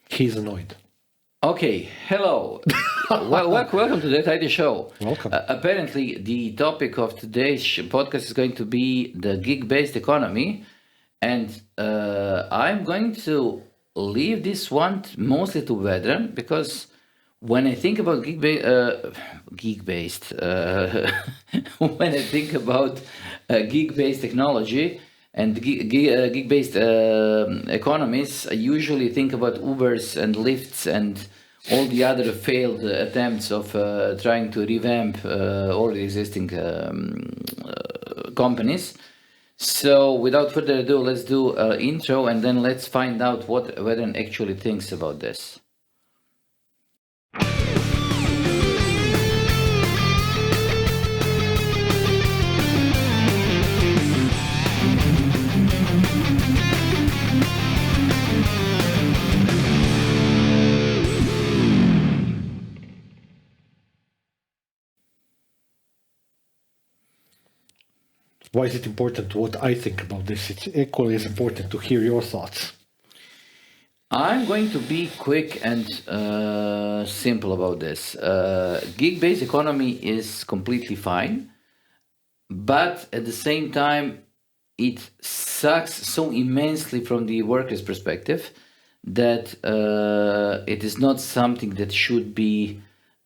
He's annoyed. Okay, hello. Welcome to the Tidy Show. Welcome. Apparently, the topic of today's podcast is going to be the gig-based economy, and I'm going to leave this one mostly to Vedran, because when I think about gig-based, when I think about gig-based technology and gig-based economies, I usually think about Ubers and Lyfts and all the other failed attempts of trying to revamp already existing companies. So without further ado, let's do an intro and then let's find out what Vedran actually thinks about this. Why is it important what I think about this? It's equally as important to hear your thoughts. I'm going to be quick and simple about this. Gig-based economy is completely fine, but at the same time, it sucks so immensely from the worker's perspective that it is not something that should be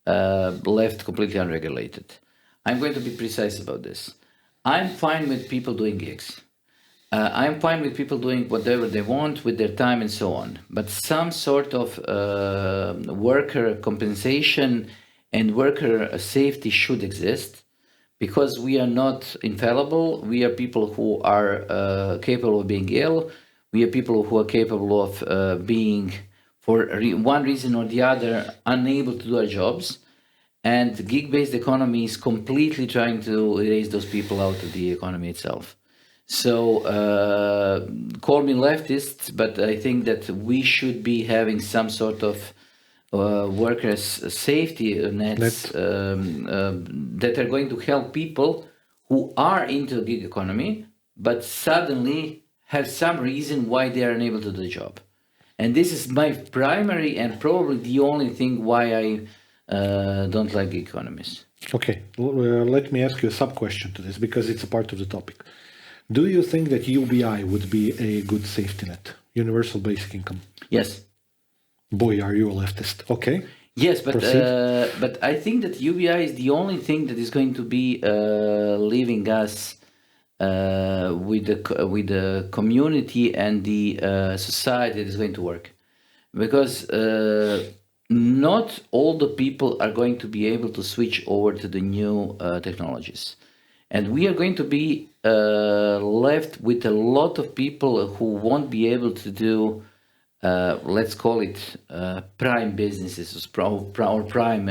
left completely unregulated. I'm going to be precise about this. I'm fine with people doing gigs. I'm fine with people doing whatever they want with their time and so on. But some sort of worker compensation and worker safety should exist, because we are not infallible. We are people who are capable of being ill. We are people who are capable of being, for one reason or the other, unable to do our jobs. And the gig-based economy is completely trying to erase those people out of the economy itself. So call me leftist, but I think that we should be having some sort of workers' safety nets that are going to help people who are into the gig economy, but suddenly have some reason why they are unable to do the job. And this is my primary and probably the only thing why I don't like gig economies. Okay, let me ask you a sub-question to this, because it's a part of the topic. Do you think that UBI would be a good safety net, universal basic income? Yes. Boy, are you a leftist. Okay. Yes, but I think that UBI is the only thing that is going to be leaving us with the community and the society that is going to work, because not all the people are going to be able to switch over to the new technologies. And we are going to be left with a lot of people who won't be able to do, let's call it prime businesses or prime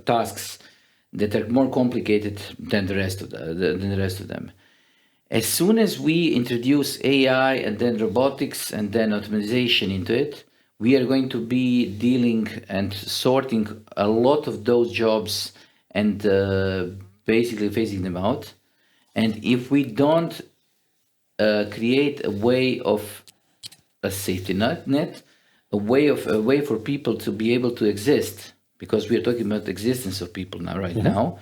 tasks that are more complicated than the rest of them. As soon as we introduce AI and then robotics and then automation into it, we are going to be dealing and sorting a lot of those jobs and basically phasing them out. And if we don't create a way of a safety net, a way for people to be able to exist, because we are talking about the existence of people now,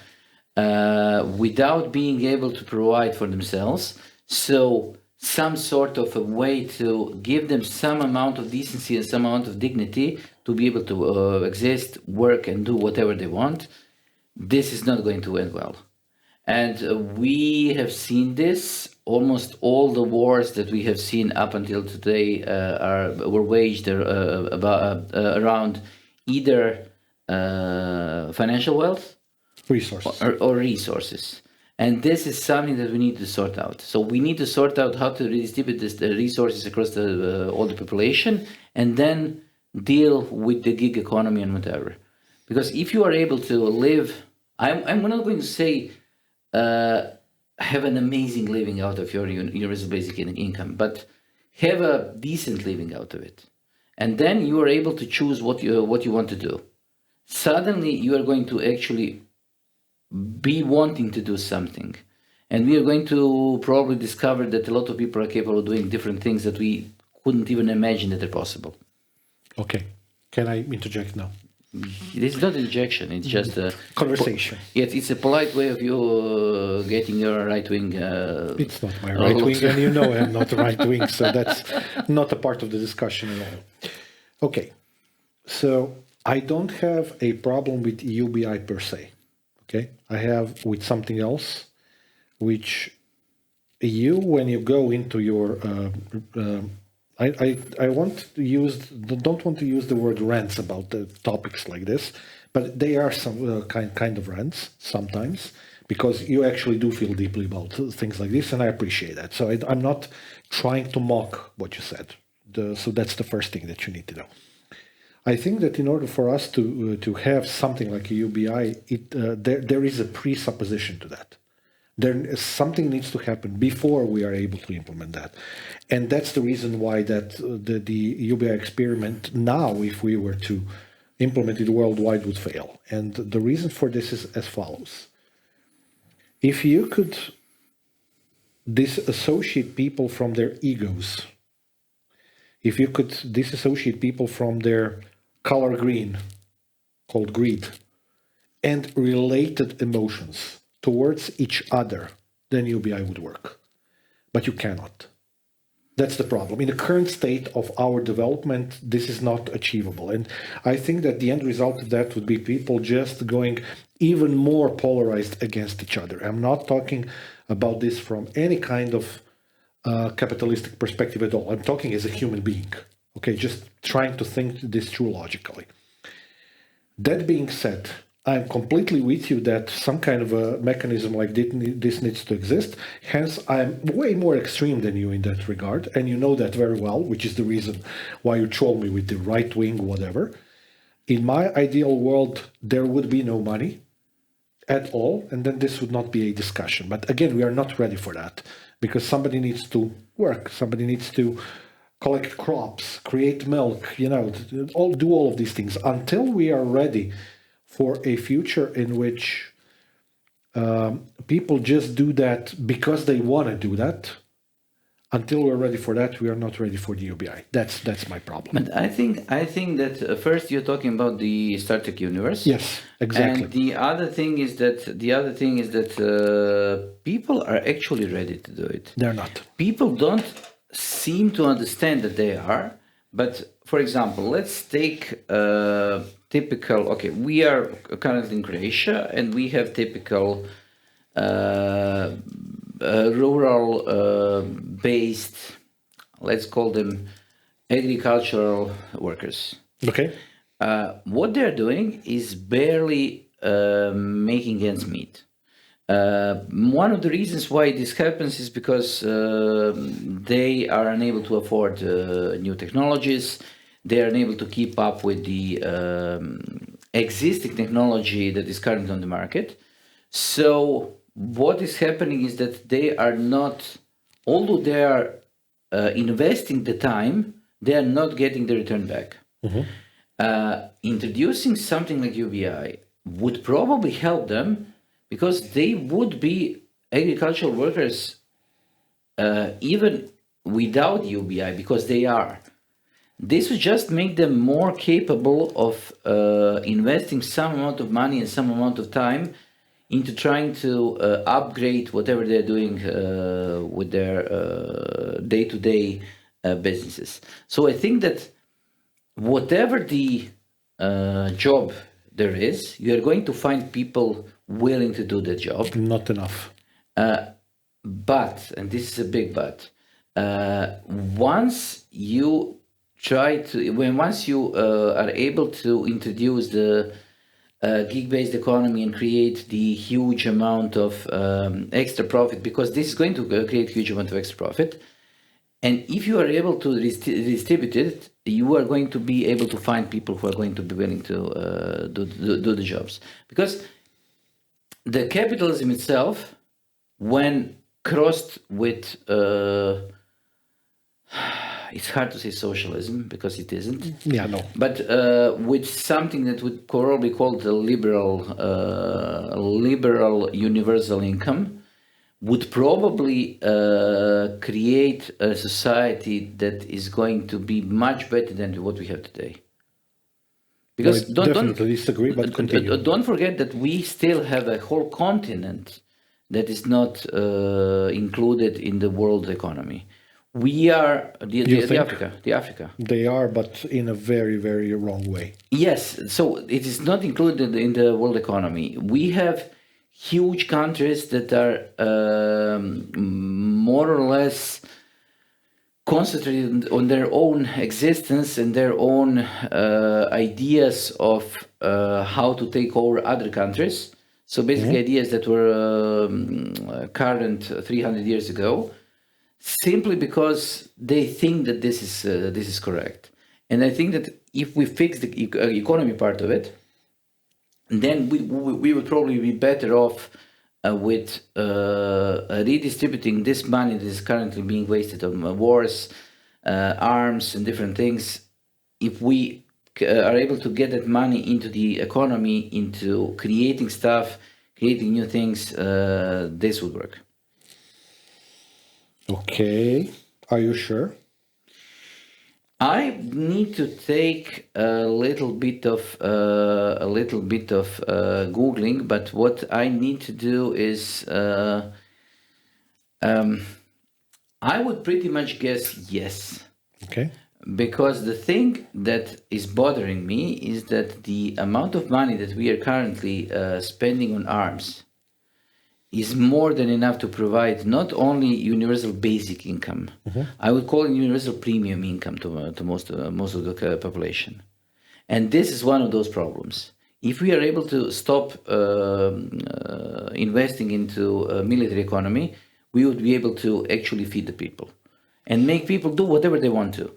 without being able to provide for themselves. So some sort of a way to give them some amount of decency and some amount of dignity to be able to exist, work, and do whatever they want. This is not going to end well. And we have seen this. Almost all the wars that we have seen up until today were waged around either financial wealth, resources, or resources. And this is something that we need to sort out. So we need to sort out how to redistribute the resources across all the population, and then deal with the gig economy and whatever. Because if you are able to live, I'm not going to say have an amazing living out of your universal basic income, but have a decent living out of it. And then you are able to choose what you want to do. Suddenly you are going to actually be wanting to do something. And we are going to probably discover that a lot of people are capable of doing different things that we couldn't even imagine that are possible. Okay. Can I interject now? This is not injection, it's just a Conversation. Yet it's a polite way of you getting your right wing. It's not my right wing, and you know I'm not right wing, so that's not a part of the discussion at all. Okay. So I don't have a problem with UBI per se. Okay. I have with something else, which when you go into your I don't want to use the word rants about the topics like this, but they are some kind of rants sometimes, because you actually do feel deeply about things like this, and I appreciate that. So I'm not trying to mock what you said. So that's the first thing that you need to know. I think that in order for us to have something like a UBI, there is a presupposition to that. Something needs to happen before we are able to implement that. And that's the reason why that the UBI experiment now, if we were to implement it worldwide, would fail. And the reason for this is as follows. If you could disassociate people from their egos, if you could disassociate people from their color green, called greed, and related emotions towards each other, then UBI would work. But you cannot. That's the problem. In the current state of our development, this is not achievable. And I think that the end result of that would be people just going even more polarized against each other. I'm not talking about this from any kind of capitalistic perspective at all. I'm talking as a human being. Okay, just trying to think this through logically. That being said, I'm completely with you that some kind of a mechanism like this needs to exist. Hence, I'm way more extreme than you in that regard, and you know that very well, which is the reason why you troll me with the right wing, whatever. In my ideal world, there would be no money at all, and then this would not be a discussion. But again, we are not ready for that, because somebody needs to work, somebody needs to collect crops, create milk, do all of these things. Until we are ready for a future in which people just do that because they want to do that, until we're ready for that, we are not ready for the UBI. That's my problem. But I think that first you're talking about the startup universe. Yes, exactly. And the other thing is that people are actually ready to do it. They're not. People don't seem to understand that they are. But for example, let's take typical. Okay, we are currently in Croatia, and we have typical rural based, let's call them agricultural workers. Okay. What they're doing is barely making ends meet. One of the reasons why this happens is because they are unable to afford new technologies. They are unable to keep up with the existing technology that is currently on the market. So what is happening is that they are not, although they are investing the time, they are not getting the return back. Mm-hmm. Introducing something like UBI would probably help them, because they would be agricultural workers even without UBI, because they are. This would just make them more capable of investing some amount of money and some amount of time into trying to upgrade whatever they're doing with their day-to-day businesses. So I think that whatever the job there is, you are going to find people willing to do the job. Not enough. But, and this is a big but, once you are able to introduce the gig-based economy and create the huge amount of extra profit, because this is going to create huge amount of extra profit, and if you are able to distribute it, you are going to be able to find people who are going to be willing to do the jobs. Because the capitalism itself, when crossed with, it's hard to say socialism because it isn't. Yeah, no. But with something that would probably call the liberal universal income, would probably create a society that is going to be much better than what we have today. Because I definitely disagree, but continue. don't forget that we still have a whole continent that is not included in the world economy. We are the Africa. They are, but in a very, very wrong way. Yes, so it is not included in the world economy. We have huge countries that are more or less concentrated on their own existence and their own ideas of how to take over other countries. So basically, ideas that were current 300 years ago, simply because they think that this is correct. And I think that if we fix the economy part of it, then we would probably be better off with redistributing this money that is currently being wasted on wars, arms, and different things. If we are able to get that money into the economy, into creating stuff, creating new things, this would work. Okay. Are you sure? I need to take a little bit of googling, but what I need to do is I would pretty much guess yes. Okay. Because the thing that is bothering me is that the amount of money that we are currently spending on arms is more than enough to provide not only universal basic income, I would call it universal premium income to most of the population. And this is one of those problems. If we are able to stop investing into a military economy, we would be able to actually feed the people and make people do whatever they want to.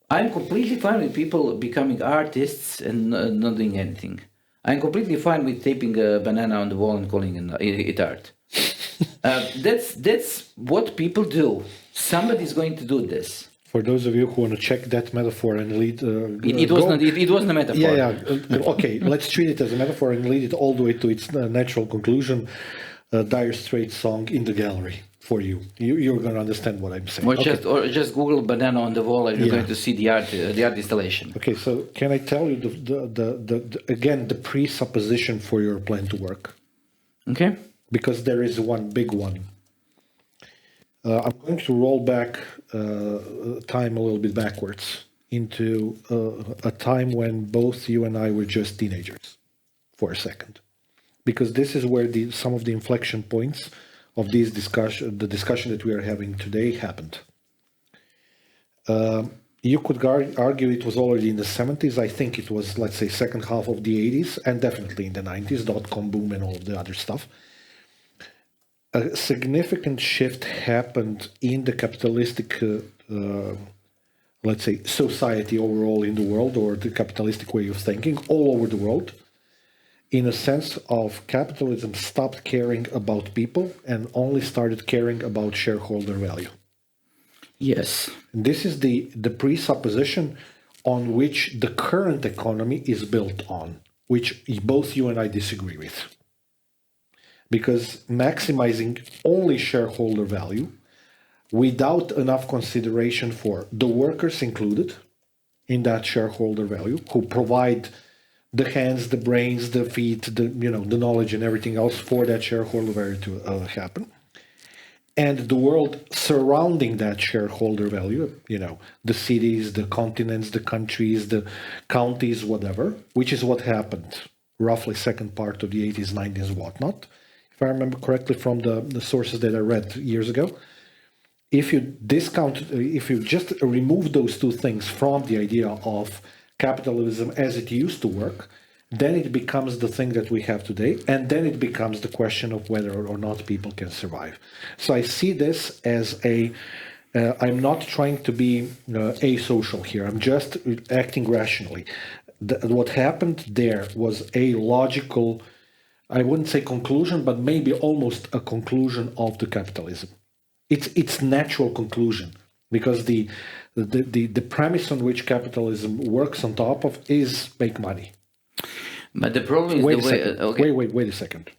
I'm completely fine with people becoming artists and not doing anything. I'm completely fine with taping a banana on the wall and calling it art. That's what people do. Somebody's going to do this. For those of you who want to check that metaphor and lead... It wasn't a metaphor. Yeah. Okay, let's treat it as a metaphor and lead it all the way to its natural conclusion. Dire Straits song In the Gallery for you. You're going to understand what I'm saying. Or just Google banana on the wall and you're going to see the art installation. Okay, so can I tell you again the presupposition for your plan to work? Okay. Because there is one big one. I'm going to roll back time a little bit backwards into a time when both you and I were just teenagers for a second. Because this is where some of the inflection points of the discussion that we are having today happened. You could argue it was already in the 70s. I think it was, let's say, second half of the 80s, and definitely in the 90s, dot-com boom and all of the other stuff. A significant shift happened in the capitalistic, let's say, society overall in the world, or the capitalistic way of thinking all over the world, in a sense of capitalism stopped caring about people and only started caring about shareholder value. Yes. And this is the presupposition on which the current economy is built on, which both you and I disagree with. Because maximizing only shareholder value without enough consideration for the workers included in that shareholder value, who provide the hands, the brains, the feet, the knowledge and everything else for that shareholder value to happen. And the world surrounding that shareholder value, the cities, the continents, the countries, the counties, whatever, which is what happened roughly second part of the 80s, 90s, whatnot. If I remember correctly from the sources that I read years ago, if you just remove those two things from the idea of capitalism as it used to work, then it becomes the thing that we have today, and then it becomes the question of whether or not people can survive. So I see this as I'm not trying to be asocial here, I'm just acting rationally. What happened there was a logical, I wouldn't say conclusion, but maybe almost a conclusion of the capitalism. It's natural conclusion, because the premise on which capitalism works on top of is make money. But the problem is Wait a second.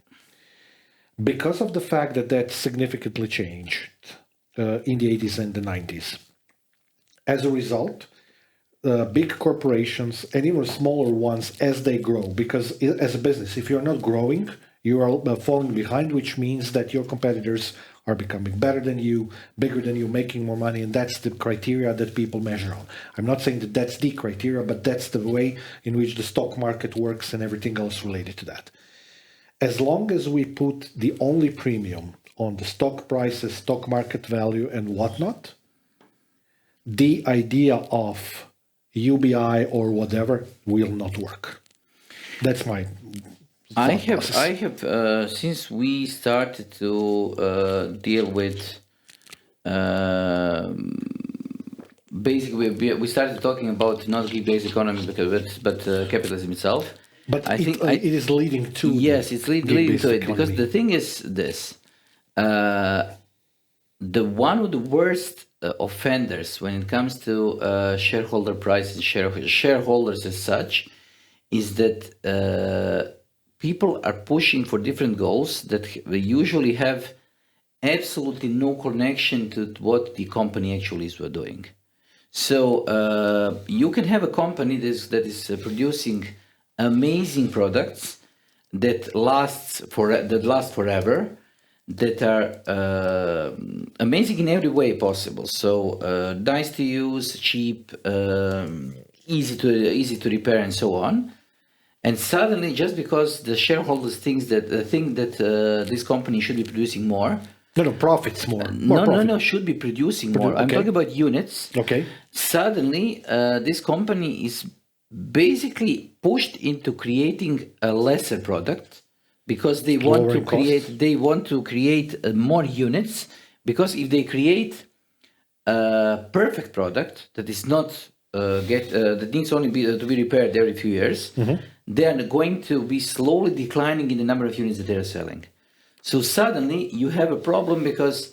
because of the fact that that significantly changed in the 80s and the 90s. As a result, big corporations and even smaller ones, as they grow, because as a business, if you're not growing, you are falling behind, which means that your competitors are becoming better than you, bigger than you, making more money, and that's the criteria that people measure on. I'm not saying that that's the criteria, but that's the way in which the stock market works and everything else related to that. As long as we put the only premium on the stock prices, stock market value, and whatnot, the idea of UBI or whatever will not work. That's my I have since we started to deal with basically we started talking about not gig-based economy but capitalism itself. But it is leading to it's leading to it, because the thing is this: the one of the worst offenders when it comes to shareholder price and shareholders as such is that people are pushing for different goals that usually have absolutely no connection to what the company actually is doing. So you can have a company that is producing amazing products that last forever, that are amazing in every way possible. So nice to use, cheap, easy to repair, and so on. And suddenly, just because the shareholders think that this company should be producing more. Profits more. Should be producing more. I'm talking about units. Okay. Suddenly, this company is basically pushed into creating a lesser product because they want to create more units. Because if they create a perfect product that is not that needs only to be repaired every few years, they are going to be slowly declining in the number of units that they are selling. So suddenly you have a problem because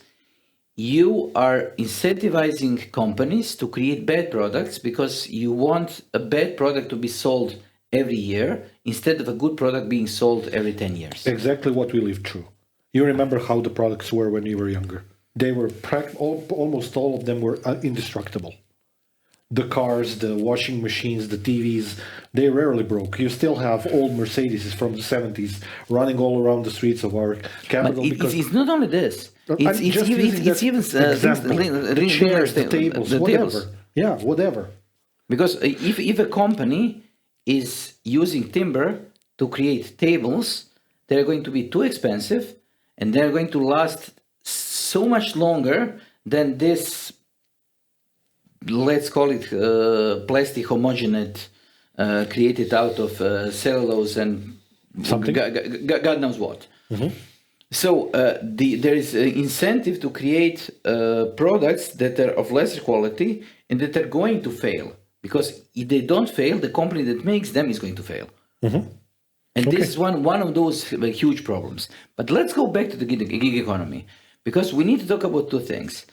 you are incentivizing companies to create bad products because you want a bad product to be sold every year instead of a good product being sold every 10 years. Exactly what we lived through. You remember how the products were when you were younger. They were almost all of them were indestructible. The cars, the washing machines, the TVs, they rarely broke. You still have old Mercedes from the 70s running all around the streets of our capital. But it's not only this. It's even the chairs, the tables, whatever. Yeah, whatever. Because if a company is using timber to create tables, they're going to be too expensive and they're going to last so much longer than this, let's call it plastic homogenate created out of cellulose and something. God knows what. So there is an incentive to create products that are of lesser quality and that are going to fail. Because if they don't fail, the company that makes them is going to fail. And this is one of those huge problems. But let's go back to the gig economy, because we need to talk about two things.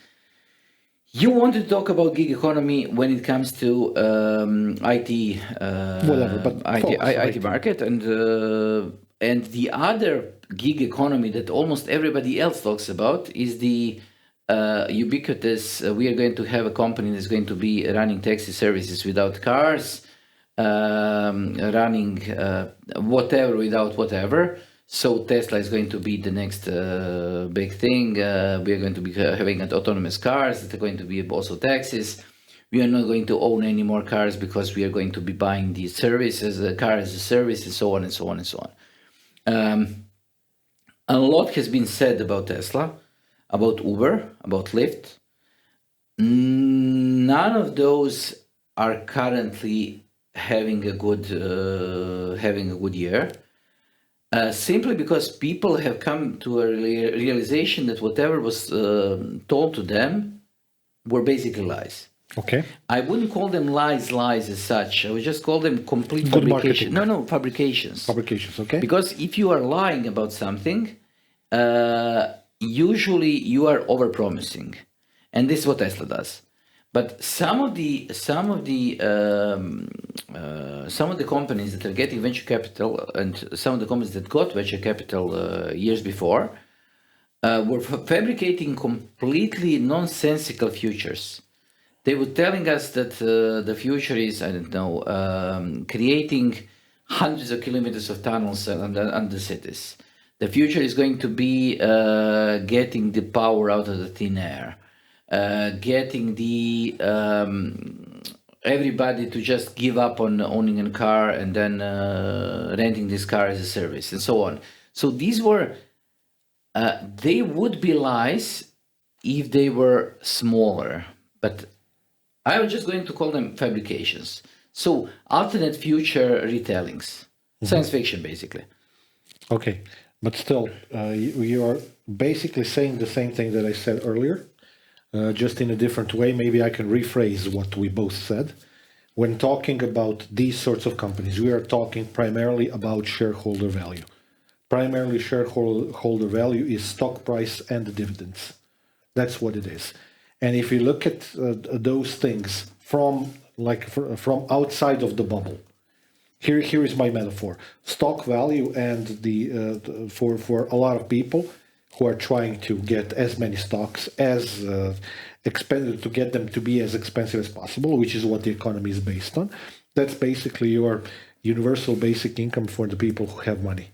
You want to talk about gig economy when it comes to IT, IT market, and the other gig economy that almost everybody else talks about is the ubiquitous. We are going to have a company that's going to be running taxi services without cars, running whatever without whatever. So Tesla is going to be the next big thing. We are going to be having autonomous cars that are going to be also taxis. We are not going to own any more cars because we are going to be buying these services, the car as a service, and so on and so on and so on. A lot has been said about Tesla, about Uber, about Lyft. None of those are currently having a good year. Simply because people have come to a realization that whatever was told to them were basically lies. Okay. I wouldn't call them lies as such. I would just call them complete fabrication. Fabrications. Fabrications, okay. Because if you are lying about something, usually you are overpromising. And this is what Tesla does. But some of the companies that are getting venture capital, and some of the companies that got venture capital years before, were fabricating completely nonsensical futures. They were telling us that the future is, I don't know, creating hundreds of kilometers of tunnels under cities. The future is going to be getting the power out of the thin air, getting the everybody to just give up on owning a car and then renting this car as a service and so on. So these were, they would be lies if they were smaller, but I was just going to call them fabrications. So alternate future retellings, science fiction, basically. Okay, but still, you are basically saying the same thing that I said earlier, just in a different way. Maybe I can rephrase what we both said. When talking about these sorts of companies, we are talking primarily about shareholder value. Primarily, shareholder value is stock price and dividends. That's what it is. And if you look at those things from outside of the bubble, here is my metaphor: stock value, and for a lot of people who are trying to get as many stocks as expensive, to get them to be as expensive as possible, which is what the economy is based on. That's basically your universal basic income for the people who have money.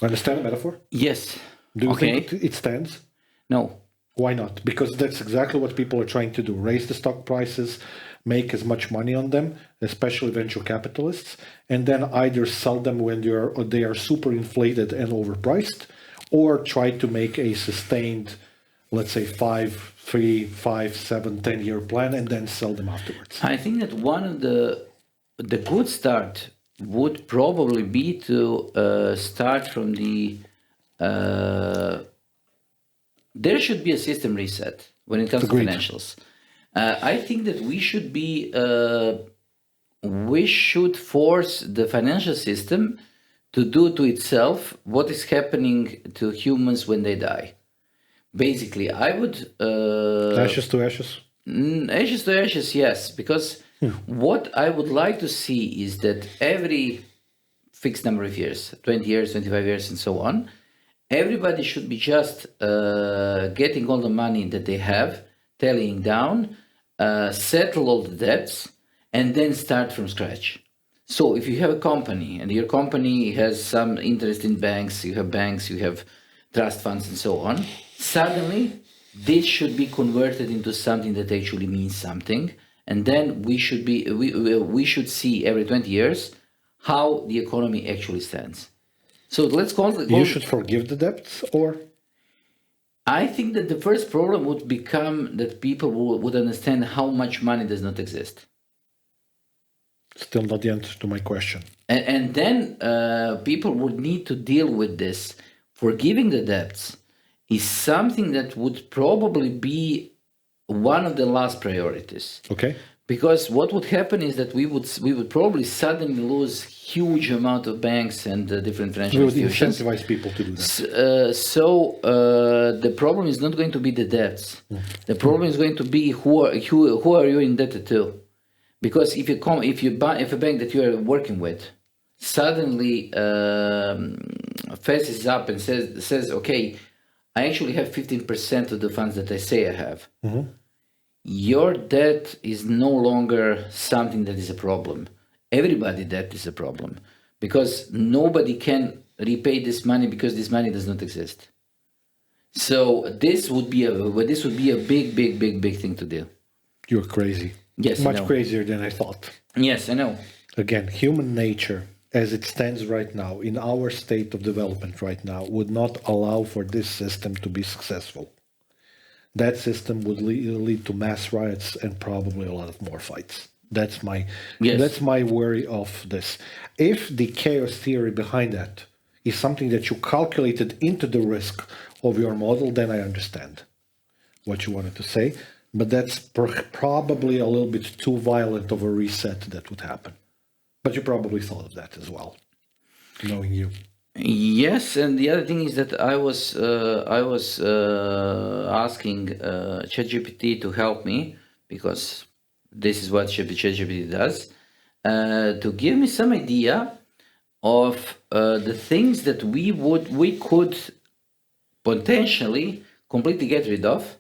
Understand the metaphor? Yes. Do you think it stands? No. Why not? Because that's exactly what people are trying to do: raise the stock prices, make as much money on them, especially venture capitalists, and then either sell them when they are super inflated and overpriced, or try to make a sustained, let's say 5, 3, 5, 7, 10-year plan, and then sell them afterwards. I think that one of the good start would probably be to start from the there should be a system reset when it comes Agreed. to financials. I think that we should force the financial system to do to itself what is happening to humans when they die. Basically, I would Ashes to ashes. Ashes to ashes, yes, because what I would like to see is that every fixed number of years, 20 years, 25 years, and so on, everybody should be just getting all the money that they have, tallying down, settle all the debts, and then start from scratch. So if you have a company and your company has some interest in banks, you have trust funds and so on, suddenly this should be converted into something that actually means something. And then we should see every 20 years how the economy actually stands. So let's call it. You should forgive the debts, or? I think that the first problem would become that people would understand how much money does not exist. Still not the answer to my question. And then people would need to deal with this. Forgiving the debts is something that would probably be one of the last priorities. Okay. Because what would happen is that we would probably suddenly lose huge amount of banks and different financial institutions. We would incentivize people to do that. So the problem is not going to be the debts. The problem is going to be who are you indebted to? Because if a bank that you are working with suddenly faces up and says, okay, I actually have 15% of the funds that I say I have. Mm-hmm. Your debt is no longer something that is a problem. Everybody's debt is a problem because nobody can repay this money because this money does not exist. So this would be a big thing to do. You're crazy. Yes, much crazier than I thought. Yes, I know. Again, human nature, as it stands right now, in our state of development right now, would not allow for this system to be successful. That system would lead to mass riots and probably a lot of more fights. That's my worry of this. If the chaos theory behind that is something that you calculated into the risk of your model, then I understand what you wanted to say. But that's probably a little bit too violent of a reset that would happen. But you probably thought of that as well, knowing you. Yes, and the other thing is that I was asking ChatGPT to help me because this is what ChatGPT does, to give me some idea of the things that we could potentially completely get rid of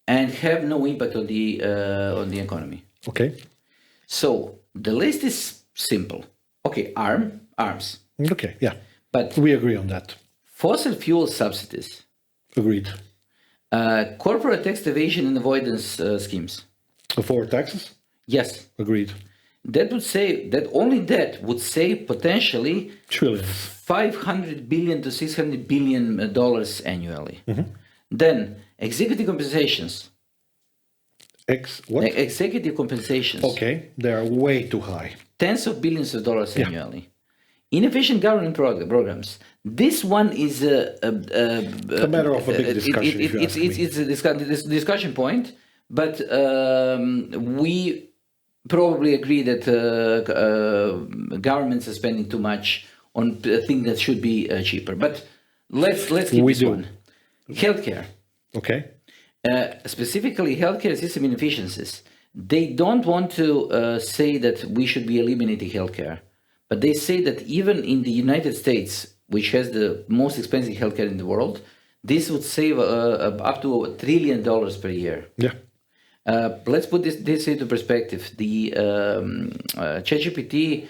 and have no impact on the economy. Okay. So the list is simple. Okay, arms, Okay. Yeah. but We agree on that. fossil fuel subsidies, Agreed. corporate tax evasion and avoidance schemes. For taxes? Yes, Agreed. that would say that only that would save potentially Trillions. 500 billion to 600 billion dollars annually. Then executive compensations. What? Executive compensations. Okay. They are way too high. Tens of billions of dollars annually. Inefficient government programs. This one is A matter of a big discussion, if you ask me. it's a discussion point, but we probably agree that governments are spending too much on things that should be cheaper. But let's keep We this do. one. Healthcare. Okay. Specifically healthcare system inefficiencies. They don't want to say that we should be eliminating healthcare, but they say that even in the United States, which has the most expensive healthcare in the world, this would save up to $1 trillion per year. Yeah. Let's put this into perspective. The ChatGPT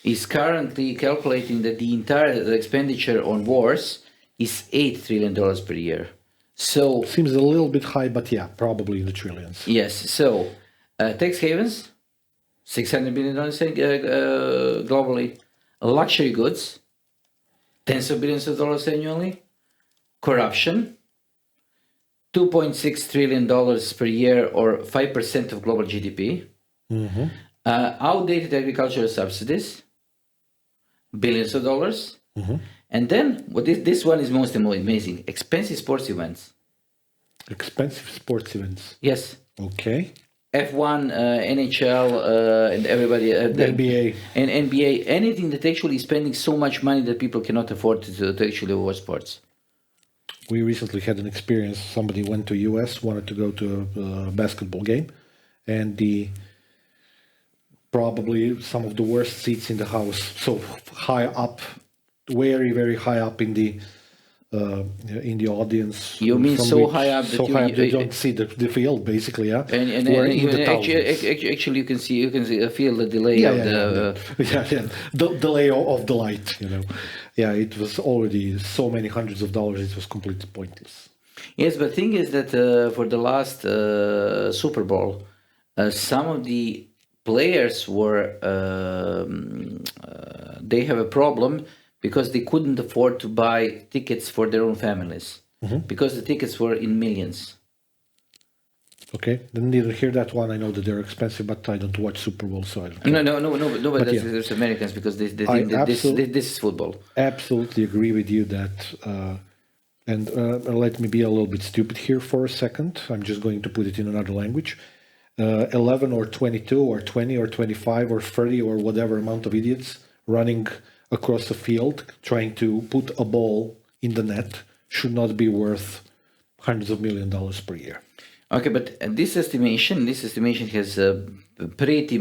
is currently calculating that the entire expenditure on wars is $8 trillion per year. So Seems a little bit high, but yeah, probably in the trillions. yes, so tax havens, $600 billion globally, luxury goods, tens of billions of dollars annually, corruption, $2.6 trillion per year or 5% of global GDP, outdated agricultural subsidies, billions of dollars, and then this one is most amazing, expensive sports events. Expensive sports events. Yes. Okay. F1, NHL, and everybody, NBA. and NBA, anything that actually is spending so much money that people cannot afford to actually watch sports. We recently had an experience. Somebody went to US, wanted to go to a basketball game, and probably some of the worst seats in the house. So high up, very, very high up in the audience. You mean so high up that they don't see the field, basically, yeah. And We're in the actually, you can feel the delay of the. The delay of the light, Yeah, it was already so many hundreds of dollars. It was completely pointless. Yes, but the thing is that for the last Super Bowl, some of the players were they have a problem because they couldn't afford to buy tickets for their own families because the tickets were in millions. Okay, didn't even hear that one. I know that they're expensive, but I don't watch Super Bowl, so I don't care. No, but there's Americans because they think that this is football. Absolutely agree with you that, and let me be a little bit stupid here for a second. I'm just going to put it in another language. 11 or 22 or 20 or 25 or 30 or whatever amount of idiots running across the field trying to put a ball in the net should not be worth hundreds of $millions per year. Okay, but this estimation has pretty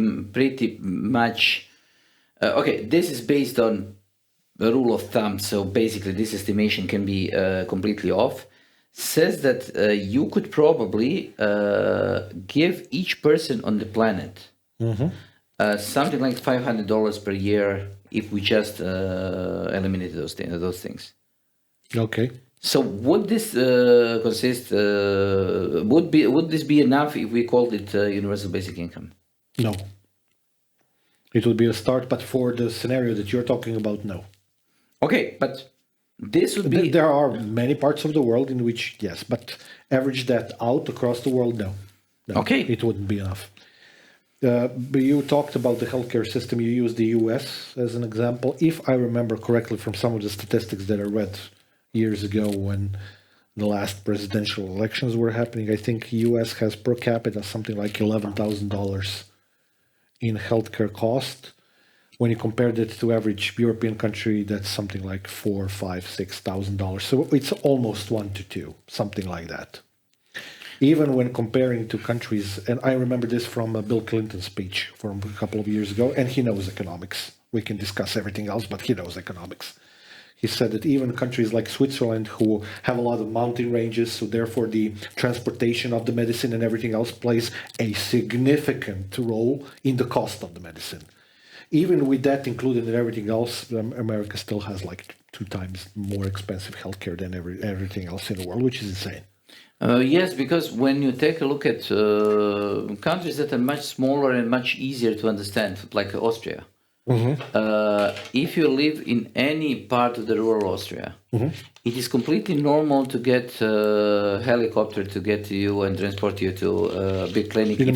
much. Okay, this is based on a rule of thumb, so basically this estimation can be completely off. Says that you could probably give each person on the planet something like $500 per year if we just eliminated those things. Okay. So would this consist? Would this be enough if we called it universal basic income? No. It would be a start, but for the scenario that you're talking about, no. Okay, but this would be. There are many parts of the world in which yes, but average that out across the world, no. Okay, it wouldn't be enough. But you talked about the healthcare system. You used the U.S. as an example. If I remember correctly from some of the statistics that I read years ago when the last presidential elections were happening, I think U.S. has per capita something like $11,000 in healthcare cost. When you compare that to average European country, that's something like $4,000, $5,000, $6,000. So it's almost 1 to 2, something like that. Even when comparing to countries, and I remember this from Bill Clinton's speech from a couple of years ago, and he knows economics. We can discuss everything else, but he knows economics. He said that even countries like Switzerland, who have a lot of mountain ranges, so therefore the transportation of the medicine and everything else plays a significant role in the cost of the medicine. Even with that included and everything else, America still has like 2 times more expensive healthcare than everything else in the world, which is insane. Yes, because when you take a look at countries that are much smaller and much easier to understand, like Austria, if you live in any part of the rural Austria, it is completely normal to get a helicopter to get to you and transport you to a big clinic in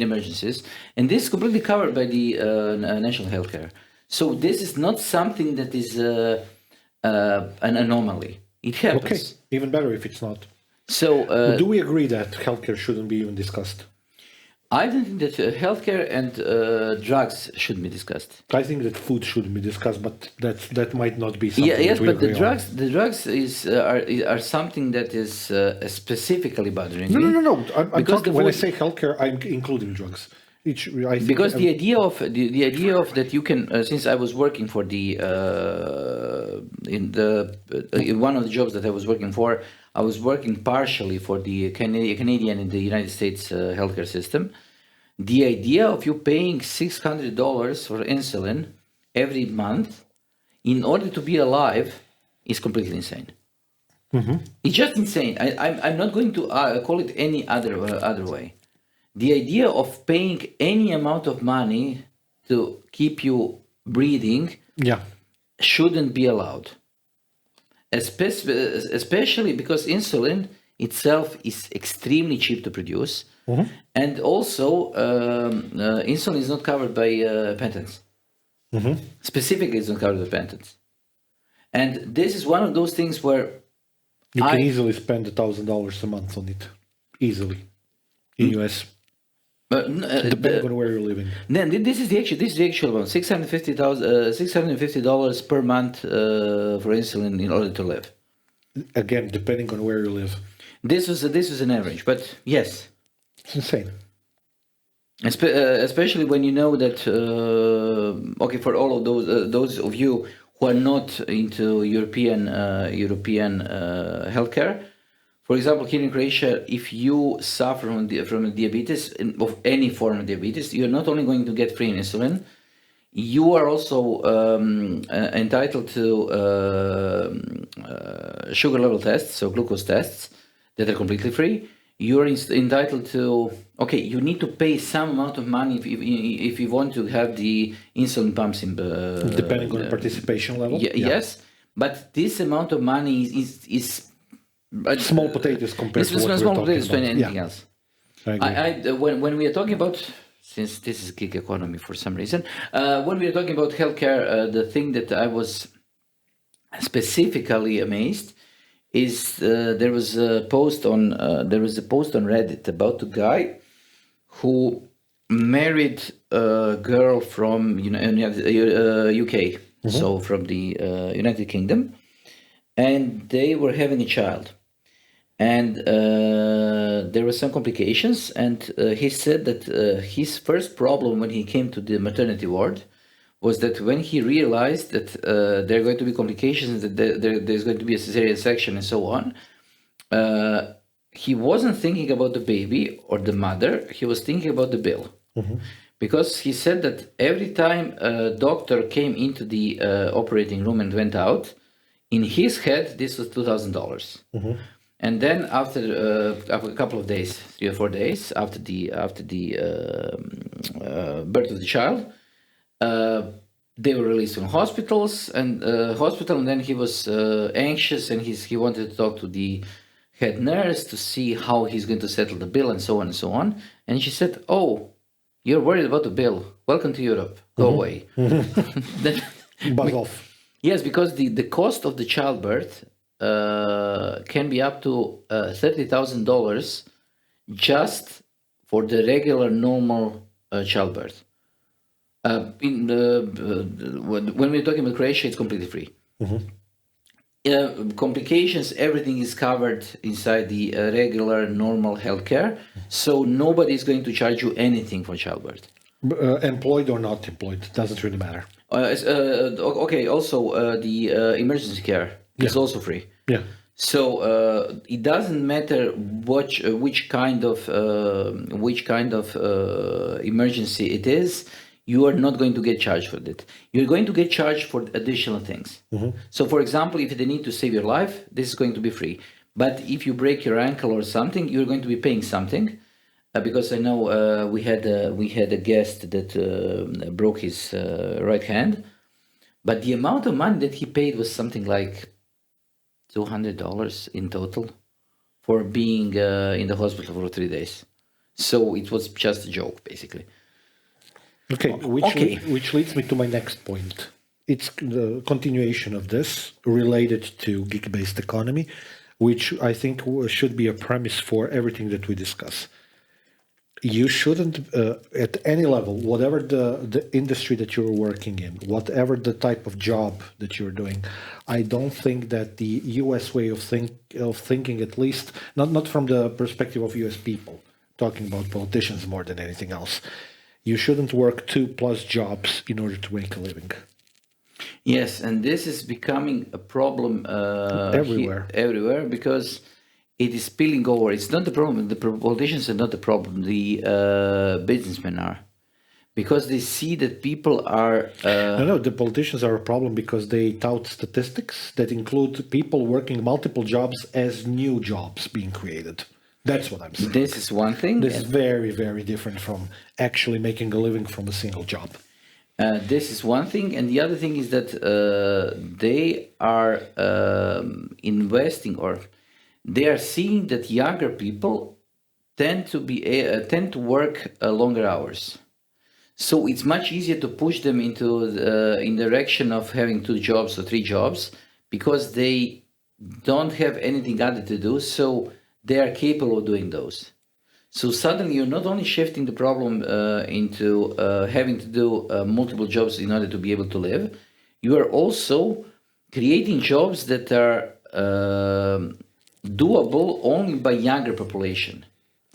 emergencies. And this is completely covered by the national healthcare. So this is not something that is an anomaly. It happens. Okay, even better if it's not. So, do we agree that healthcare shouldn't be even discussed? I don't think that healthcare and drugs should be discussed. I think that food shouldn't be discussed, but that might not be something. Yes, that we but agree the drugs are something that is specifically bothering me. No. I'm talking, when I say healthcare, I'm including drugs. Because the idea of that you can, since I was working for in one of the jobs that I was working for, I was working partially for the Canadian and the United States healthcare system. The idea of you paying $600 for insulin every month in order to be alive is completely insane. It's just insane. I'm not going to call it any other way. The idea of paying any amount of money to keep you breathing shouldn't be allowed. Especially because insulin itself is extremely cheap to produce, and also insulin is not covered by patents. Specifically, it's not covered by patents. And this is one of those things where you can easily spend $1,000 a month on it, easily, in US. Depending on where you're living. Then this is the actual amount: $650 per month for insulin in order to live. Again, depending on where you live. This was an average, but yes, it's insane. Especially when you know that for all of those of you who are not into European healthcare. For example, here in Croatia, if you suffer from diabetes, of any form of diabetes, you're not only going to get free insulin, you are also entitled to sugar level tests, so glucose tests, that are completely free. You're entitled to, you need to pay some amount of money if you want to have the insulin pumps in... depending on the participation level? Yes, but this amount of money is small potatoes compared to what we're small talking potatoes about. To anything else. I agree. When we are talking about, since this is gig economy for some reason, when we are talking about healthcare, the thing that I was specifically amazed is there was a post on Reddit about a guy who married a girl from UK, so from the United Kingdom, and they were having a child. And there were some complications, and he said that his first problem when he came to the maternity ward was that when he realized that there are going to be complications, that there's going to be a cesarean section and so on, he wasn't thinking about the baby or the mother, he was thinking about the bill. Because he said that every time a doctor came into the operating room and went out, in his head, this was $2,000. And then after a couple of days, 3 or 4 days after the birth of the child, they were released from hospital, and then he was anxious, and he wanted to talk to the head nurse to see how he's going to settle the bill and so on and so on. And she said, "Oh, you're worried about the bill. Welcome to Europe. Go away." Then, Buzz off. Yes, because the cost of the childbirth can be up to $30,000 just for the regular normal childbirth. When we're talking about Croatia, it's completely free. Complications, everything is covered inside the regular, normal healthcare. So nobody is going to charge you anything for childbirth. Employed or not employed, doesn't really matter. Okay, also the emergency care is also free. Yeah. So it doesn't matter which kind of emergency it is. You are not going to get charged for it. You're going to get charged for additional things. So, for example, if they need to save your life, this is going to be free. But if you break your ankle or something, you're going to be paying something. Because I know we had a guest that broke his right hand, but the amount of money that he paid was something like $200 in total for being in the hospital for 3 days. So it was just a joke, basically. Okay, which leads me to my next point. It's the continuation of this related to gig-based economy, which I think should be a premise for everything that we discuss. You shouldn't, at any level, whatever the industry that you're working in, whatever the type of job that you're doing, I don't think that the US way of thinking, at least, not from the perspective of US people, talking about politicians more than anything else, you shouldn't work 2+ jobs in order to make a living. Yes, and this is becoming a problem everywhere because it is spilling over. It's not the problem. The politicians are not the problem. The businessmen are, because they see that people are. No, the politicians are a problem because they tout statistics that include people working multiple jobs as new jobs being created. That's what I'm saying. This is one thing. This is very, very different from actually making a living from a single job. This is one thing, and the other thing is that they are investing, or they are seeing that younger people tend to work longer hours. So it's much easier to push them into in direction of having 2 jobs or 3 jobs because they don't have anything other to do. So they are capable of doing those. So suddenly you're not only shifting the problem into having to do multiple jobs in order to be able to live, you are also creating jobs that are doable only by younger population.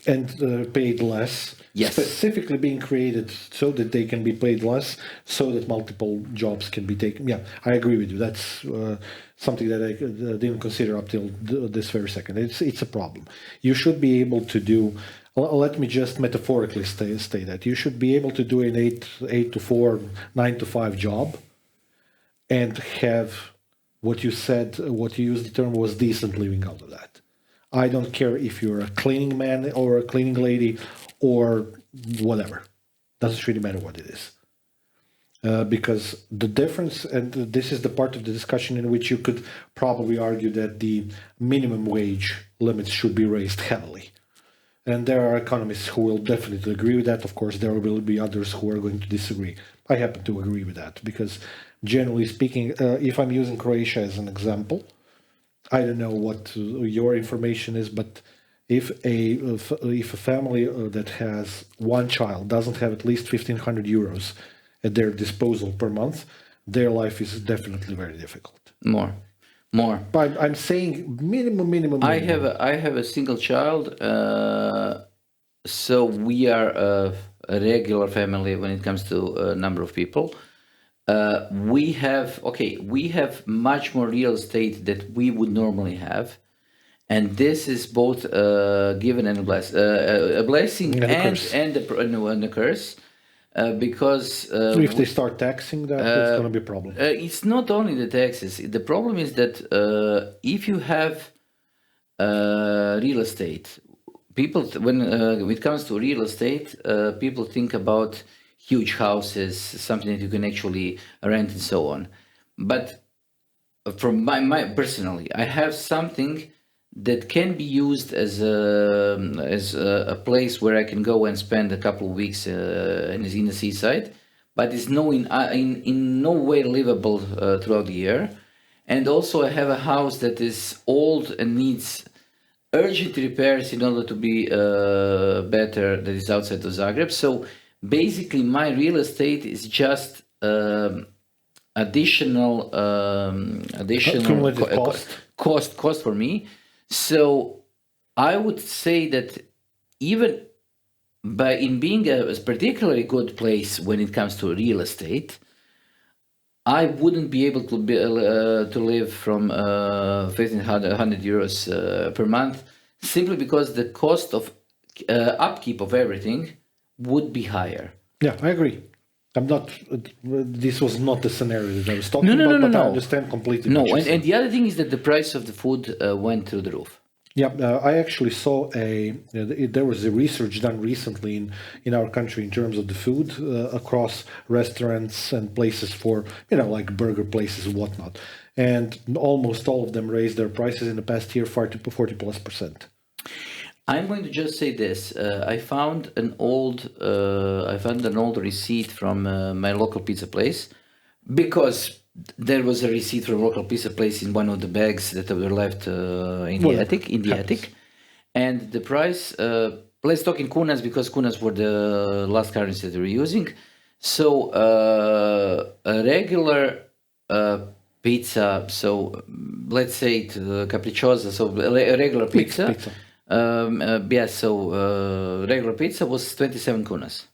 And paid less. Yes. Specifically being created so that they can be paid less, so that multiple jobs can be taken. Yeah, I agree with you. That's something that I didn't consider up till this very second. It's a problem. You should be able to do. Let me just metaphorically say that you should be able to do an 8 to 4, 9 to 5 job, and have what you said. What you used the term was decent living out of that. I don't care if you're a cleaning man or a cleaning lady or whatever. Doesn't really matter what it is. Because the difference, and this is the part of the discussion in which you could probably argue that the minimum wage limits should be raised heavily. And there are economists who will definitely agree with that. Of course, there will be others who are going to disagree. I happen to agree with that because, generally speaking, if I'm using Croatia as an example, I don't know what your information is, but if a family that has 1 child doesn't have at least 1,500 euros at their disposal per month, their life is definitely very difficult. More. But I'm saying minimum. I have a single child, so we are a regular family when it comes to a number of people. We have much more real estate that we would normally have, and this is both given and a blessing and a curse. Because if they start taxing that, it's going to be a problem. It's not only the taxes. The problem is that if you have real estate, people when it comes to real estate, people think about huge houses, something that you can actually rent and so on. But from my personally, I have something that can be used as a place where I can go and spend a couple of weeks in the seaside, but it's in no way livable throughout the year. And also I have a house that is old and needs urgent repairs in order to be better, that is outside of Zagreb. So basically my real estate is just additional Cumulative cost for me. So I would say that even by in being a particularly good place when it comes to real estate, I wouldn't be able to live from 1,500 euros per month, simply because the cost of upkeep of everything would be higher. Yeah, I agree. I'm not. This was not the scenario that I was talking about, but I understand completely. No, and the other thing is that the price of the food went through the roof. Yeah, I actually saw there was a research done recently in our country in terms of the food across restaurants and places for, like burger places and whatnot. And almost all of them raised their prices in the past year 40+%. I'm going to just say this. I found an old receipt from my local pizza place, because there was a receipt from a local pizza place in one of the bags that were left in the attic. And the price, let's talk in kunas, because kunas were the last currency that we were using. So a regular pizza, so let's say it capricciosa, so a regular pizza. Regular pizza was 27 kunas.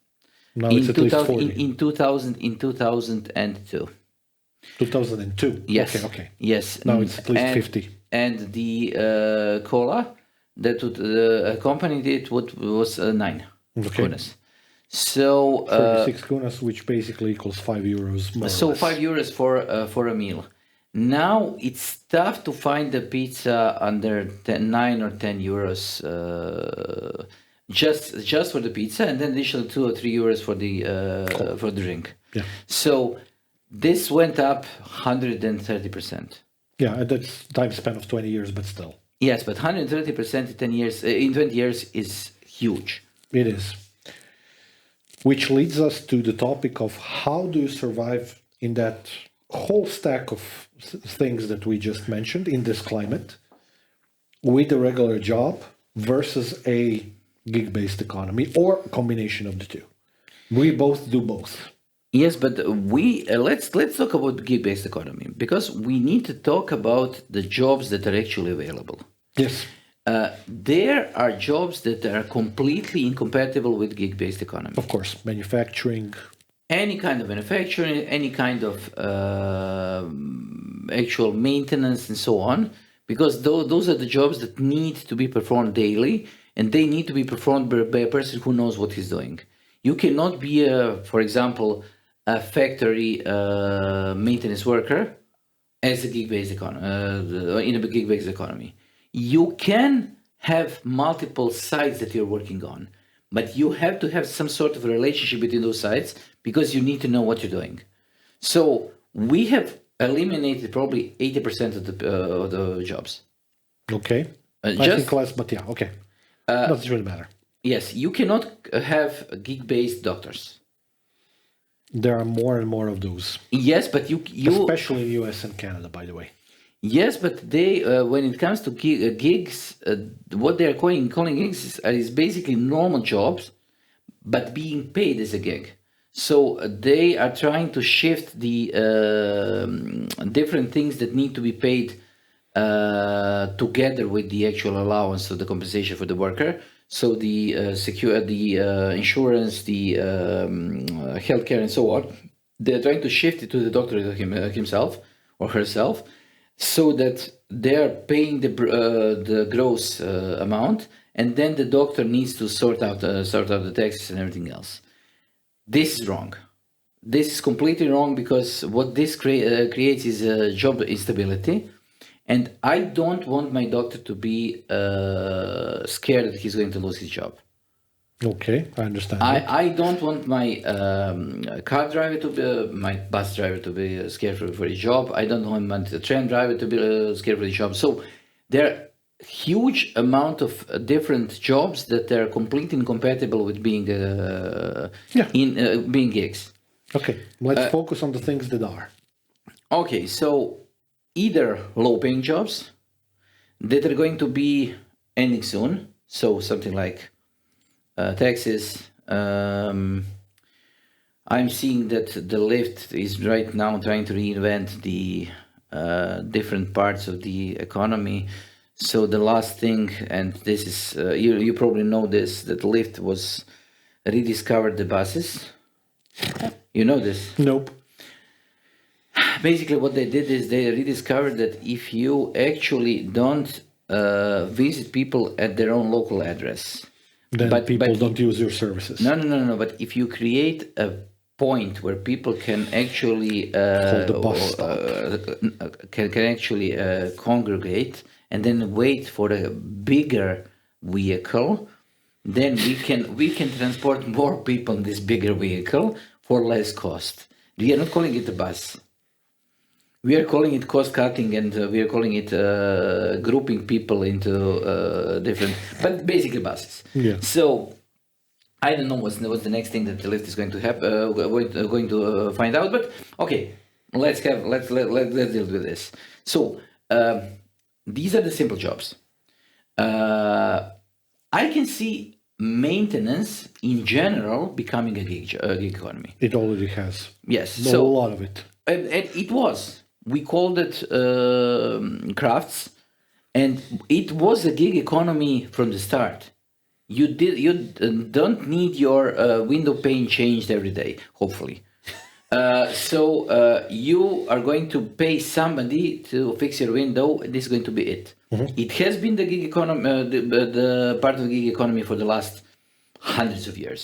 Now it's at least 40. In 2002. 2002. Yes. Okay. Yes. Now it's at least 50. And the cola that would accompanied it was 9 kunas. So 36 kunas, which basically equals €5. More so or less. €5 for a meal. Now it's tough to find a pizza under 9 or 10 euros. Just for the pizza, and then additional 2 or 3 euros for the drink. Yeah. So this went up 130%. Yeah, that's time span of 20 years, but still. Yes, but 130% in 10 years, in 20 years is huge. It is. Which leads us to the topic of how do you survive in that whole stack of things that we just mentioned in this climate with a regular job versus a gig-based economy, or a combination of the two. We both do both. Yes, but let's talk about gig-based economy, because we need to talk about the jobs that are actually available. Yes. There are jobs that are completely incompatible with gig-based economy. Of course, manufacturing. Any kind of manufacturing, any kind of actual maintenance and so on, because those are the jobs that need to be performed daily, and they need to be performed by a person who knows what he's doing. You cannot be, for example, a factory maintenance worker as a gig-based economy, in a gig-based economy. You can have multiple sites that you're working on, but you have to have some sort of a relationship between those sites, because you need to know what you're doing. So we have eliminated probably 80% of the jobs. Okay. I think less, but yeah, okay. Doesn't really matter. Yes, you cannot have gig-based doctors. There are more and more of those. Yes, but you especially in US and Canada, by the way. Yes, but they when it comes to gigs, what they are calling gigs is basically normal jobs, but being paid as a gig. So they are trying to shift the different things that need to be paid together with the actual allowance of the compensation for the worker. So the insurance, the healthcare, and so on. They're trying to shift it to the doctor himself or herself, so that they're paying the gross amount, and then the doctor needs to sort out the taxes and everything else. This is wrong. This is completely wrong, because what this creates is a job instability. And I don't want my doctor to be scared that he's going to lose his job. Okay, I understand. I don't want my car driver to be, my bus driver to be scared for his job. I don't want the train driver to be scared for his job. So there are huge amount of different jobs that are completely incompatible with being being gigs. Okay, let's focus on the things that are. Okay, so either low-paying jobs that are going to be ending soon, so something like taxes, I'm seeing that the lift is right now trying to reinvent the different parts of the economy. So the last thing, and this is you probably know this, that Lyft was rediscovered the buses. You know this. Nope. Basically, what they did is they rediscovered that if you actually don't visit people at their own local address, Then people don't use your services. no. But if you create a point where people can actually Called the bus stop. can actually congregate and then wait for a bigger vehicle, then we can transport more people in this bigger vehicle for less cost. We are not calling it a bus. We are calling it cost cutting, and we are calling it grouping people into different, but basically buses. Yeah. So I don't know what's the next thing that the Lyft is going to have, going to find out. But okay, let's deal with this. So these are the simple jobs. I can see maintenance in general becoming a gig economy. It already has. Yes, A lot of it. And it was. We called it crafts, and it was a gig economy from the start. You don't need your window pane changed every day, hopefully. So you are going to pay somebody to fix your window. This is going to be it. Mm-hmm. It has been the gig economy, the part of the gig economy for the last hundreds of years,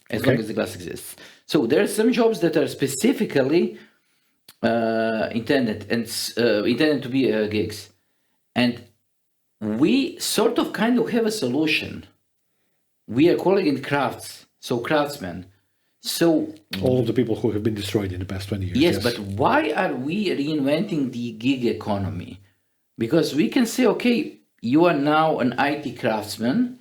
as long as the glass exists. So there are some jobs that are specifically intended to be gigs, and we sort of kind of have a solution. We are calling it crafts, so craftsmen. So all of the people who have been destroyed in the past 20 years. Yes, but why are we reinventing the gig economy? Because we can say, okay, you are now an IT craftsman,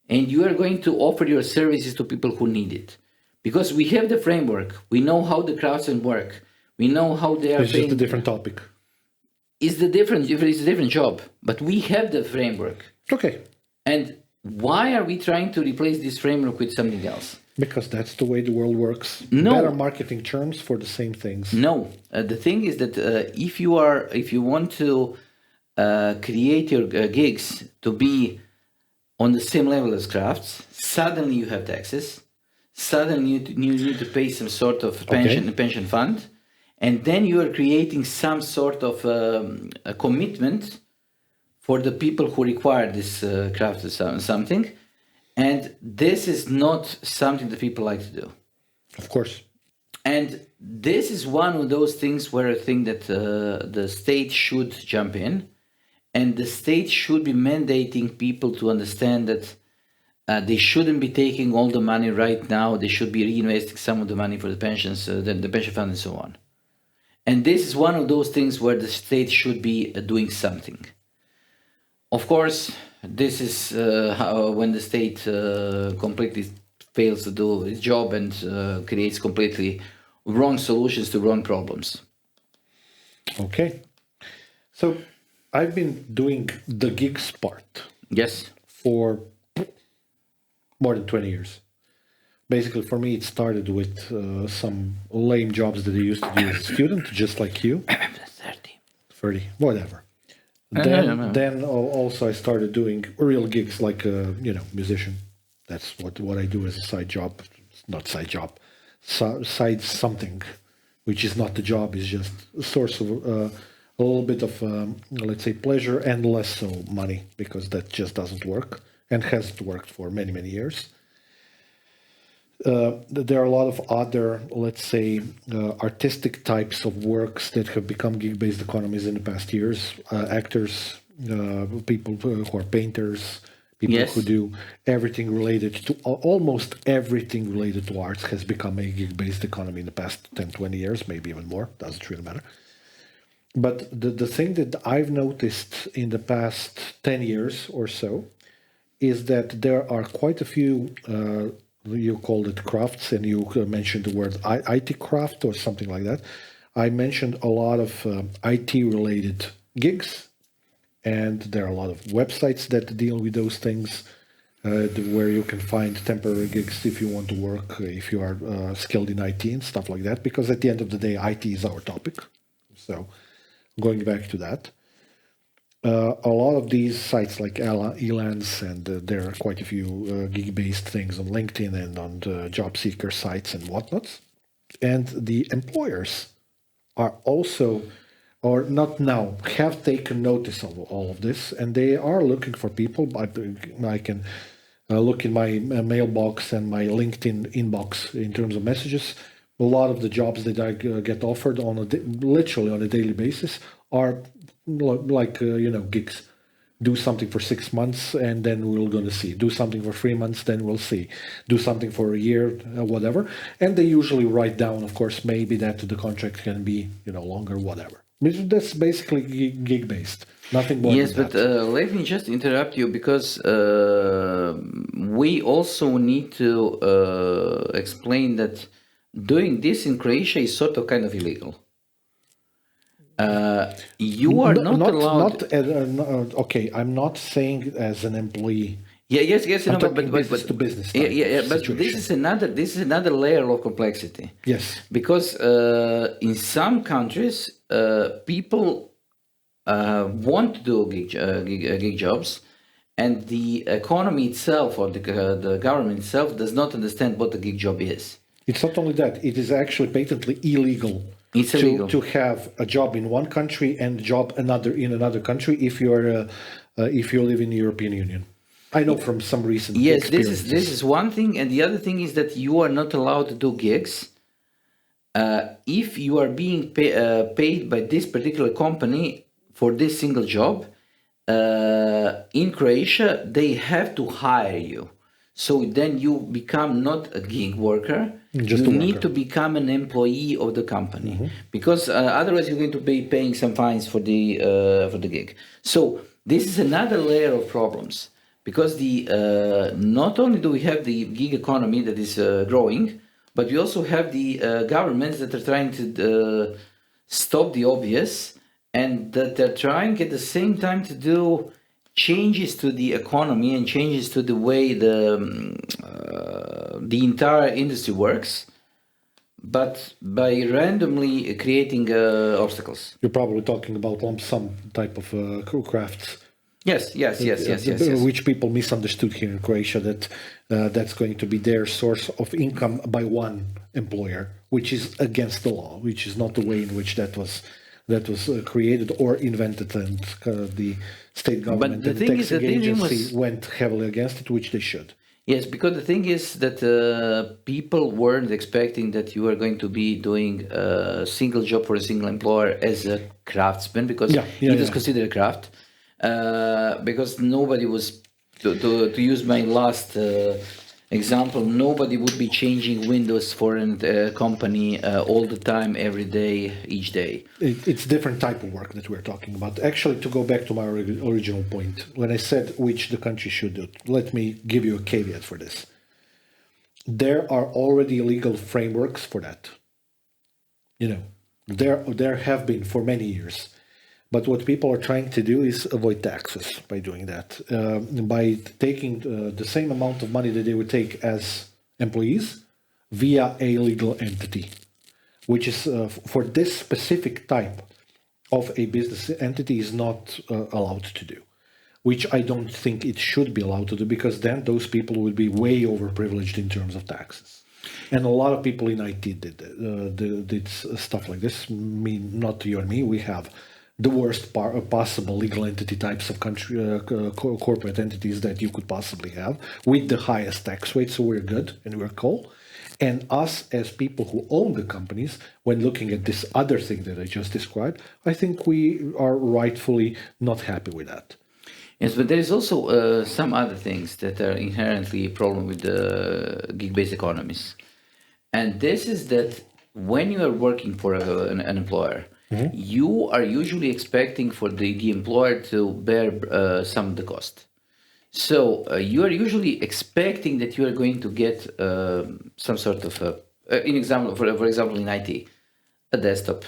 and you are going to offer your services to people who need it. Because we have the framework, we know how the craftsmen work. We know how they are. It's just a different topic. It's a different job, but we have the framework. Okay. And why are we trying to replace this framework with something else? Because that's the way the world works. No. Better marketing terms for the same things. No. The thing is that if you want to create your gigs to be on the same level as crafts, suddenly you have taxes. Suddenly you need to pay some sort of pension fund. And then you are creating some sort of a commitment for the people who require this craft or something. And this is not something that people like to do. Of course. And this is one of those things where I think that the state should jump in. And the state should be mandating people to understand that they shouldn't be taking all the money right now. They should be reinvesting some of the money for the pensions, the pension fund and so on. And this is one of those things where the state should be doing something. Of course, this is how when the state completely fails to do its job and creates completely wrong solutions to wrong problems. Okay. So I've been doing the gigs part. Yes. For more than 20 years. Basically, for me, it started with some lame jobs that I used to do as a student, just like you. 30, whatever. Then also I started doing real gigs like a musician. That's what I do as a side job. It's not side job, side something, which is not the job. Is just a source of a little bit of let's say pleasure and less so money, because that just doesn't work and hasn't worked for many years. There are a lot of other, let's say, artistic types of works that have become gig-based economies in the past years. Actors, people who are painters, people who do everything related to, almost everything related to arts has become a gig-based economy in the past 10, 20 years, maybe even more, doesn't really matter. But the thing that I've noticed in the past 10 years or so is that there are quite a few you called it crafts, and you mentioned the word IT craft or something like that. I mentioned a lot of IT-related gigs, and there are a lot of websites that deal with those things. where you can find temporary gigs if you want to work, if you are skilled in IT and stuff like that, because at the end of the day, IT is our topic. So going back to that, a lot of these sites like Elance, and there are quite a few gig-based things on LinkedIn and on the job seeker sites and whatnot. And the employers are also, or not now, have taken notice of all of this, and they are looking for people. I can look in my mailbox and my LinkedIn inbox in terms of messages. A lot of the jobs that I get offered on literally on a daily basis are like gigs. Do something for 6 months and then we're going to see. Do something for 3 months, then we'll see. Do something for a year, whatever. And they usually write down, of course, maybe that the contract can be longer, whatever. That's basically gig based. Nothing more. Yes, than but that. let me just interrupt you because we also need to explain that doing this in Croatia is sort of kind of illegal. You are not allowed. Okay, I'm not saying as an employee. Yeah, yes, I'm no, talking but business to business. yeah, but situation. this is another layer of complexity. Yes, Because in some countries, people want to do gig jobs, and the economy itself or the government itself does not understand what a gig job is. it's not only that; it is actually patently illegal. It's illegal. To have a job in one country and a job in another country if you live in the European Union. I know from some recent experiences. This is one thing, and the other thing is that you are not allowed to do gigs if you are being paid by this particular company for this single job. In Croatia, they have to hire you, so then you become not a gig worker. Just you need to become an employee of the company, because otherwise you're going to be paying some fines for the gig. So this is another layer of problems, because not only do we have the gig economy that is growing, but we also have the governments that are trying to stop the obvious, and that they're trying at the same time to do changes to the economy and changes to the way the entire industry works, but by randomly creating obstacles. You're probably talking about lump sum type of crafts. Yes. Which people misunderstood here in Croatia, that that's going to be their source of income by one employer, which is against the law, which is not the way in which that was created or invented, and the state government and the taxing agency went heavily against it, which they should. Yes, because the thing is that people weren't expecting that you are going to be doing a single job for a single employer as a craftsman, because it is considered a craft. Because nobody was, to use my last example, nobody would be changing windows for a company all the time, every day, each day. It's different type of work that we're talking about. Actually, to go back to my original point, when I said which the country should do, let me give you a caveat for this. There are already legal frameworks for that. There have been for many years. But what people are trying to do is avoid taxes by doing that, by taking the same amount of money that they would take as employees via a legal entity, which is for this specific type of a business entity is not allowed to do, which I don't think it should be allowed to do, because then those people would be way overprivileged in terms of taxes. And a lot of people in IT did stuff like this. Not you and me, we have the worst possible legal entity types of country corporate entities that you could possibly have, with the highest tax rate, so we're good and we're cool. And us as people who own the companies, when looking at this other thing that I just described, I think we are rightfully not happy with that. Yes, but there is also some other things that are inherently a problem with the gig-based economies. And this is that when you are working for an employer, you are usually expecting for the employer to bear some of the cost. So you are usually expecting that you are going to get some sort of, for example, in IT, a desktop,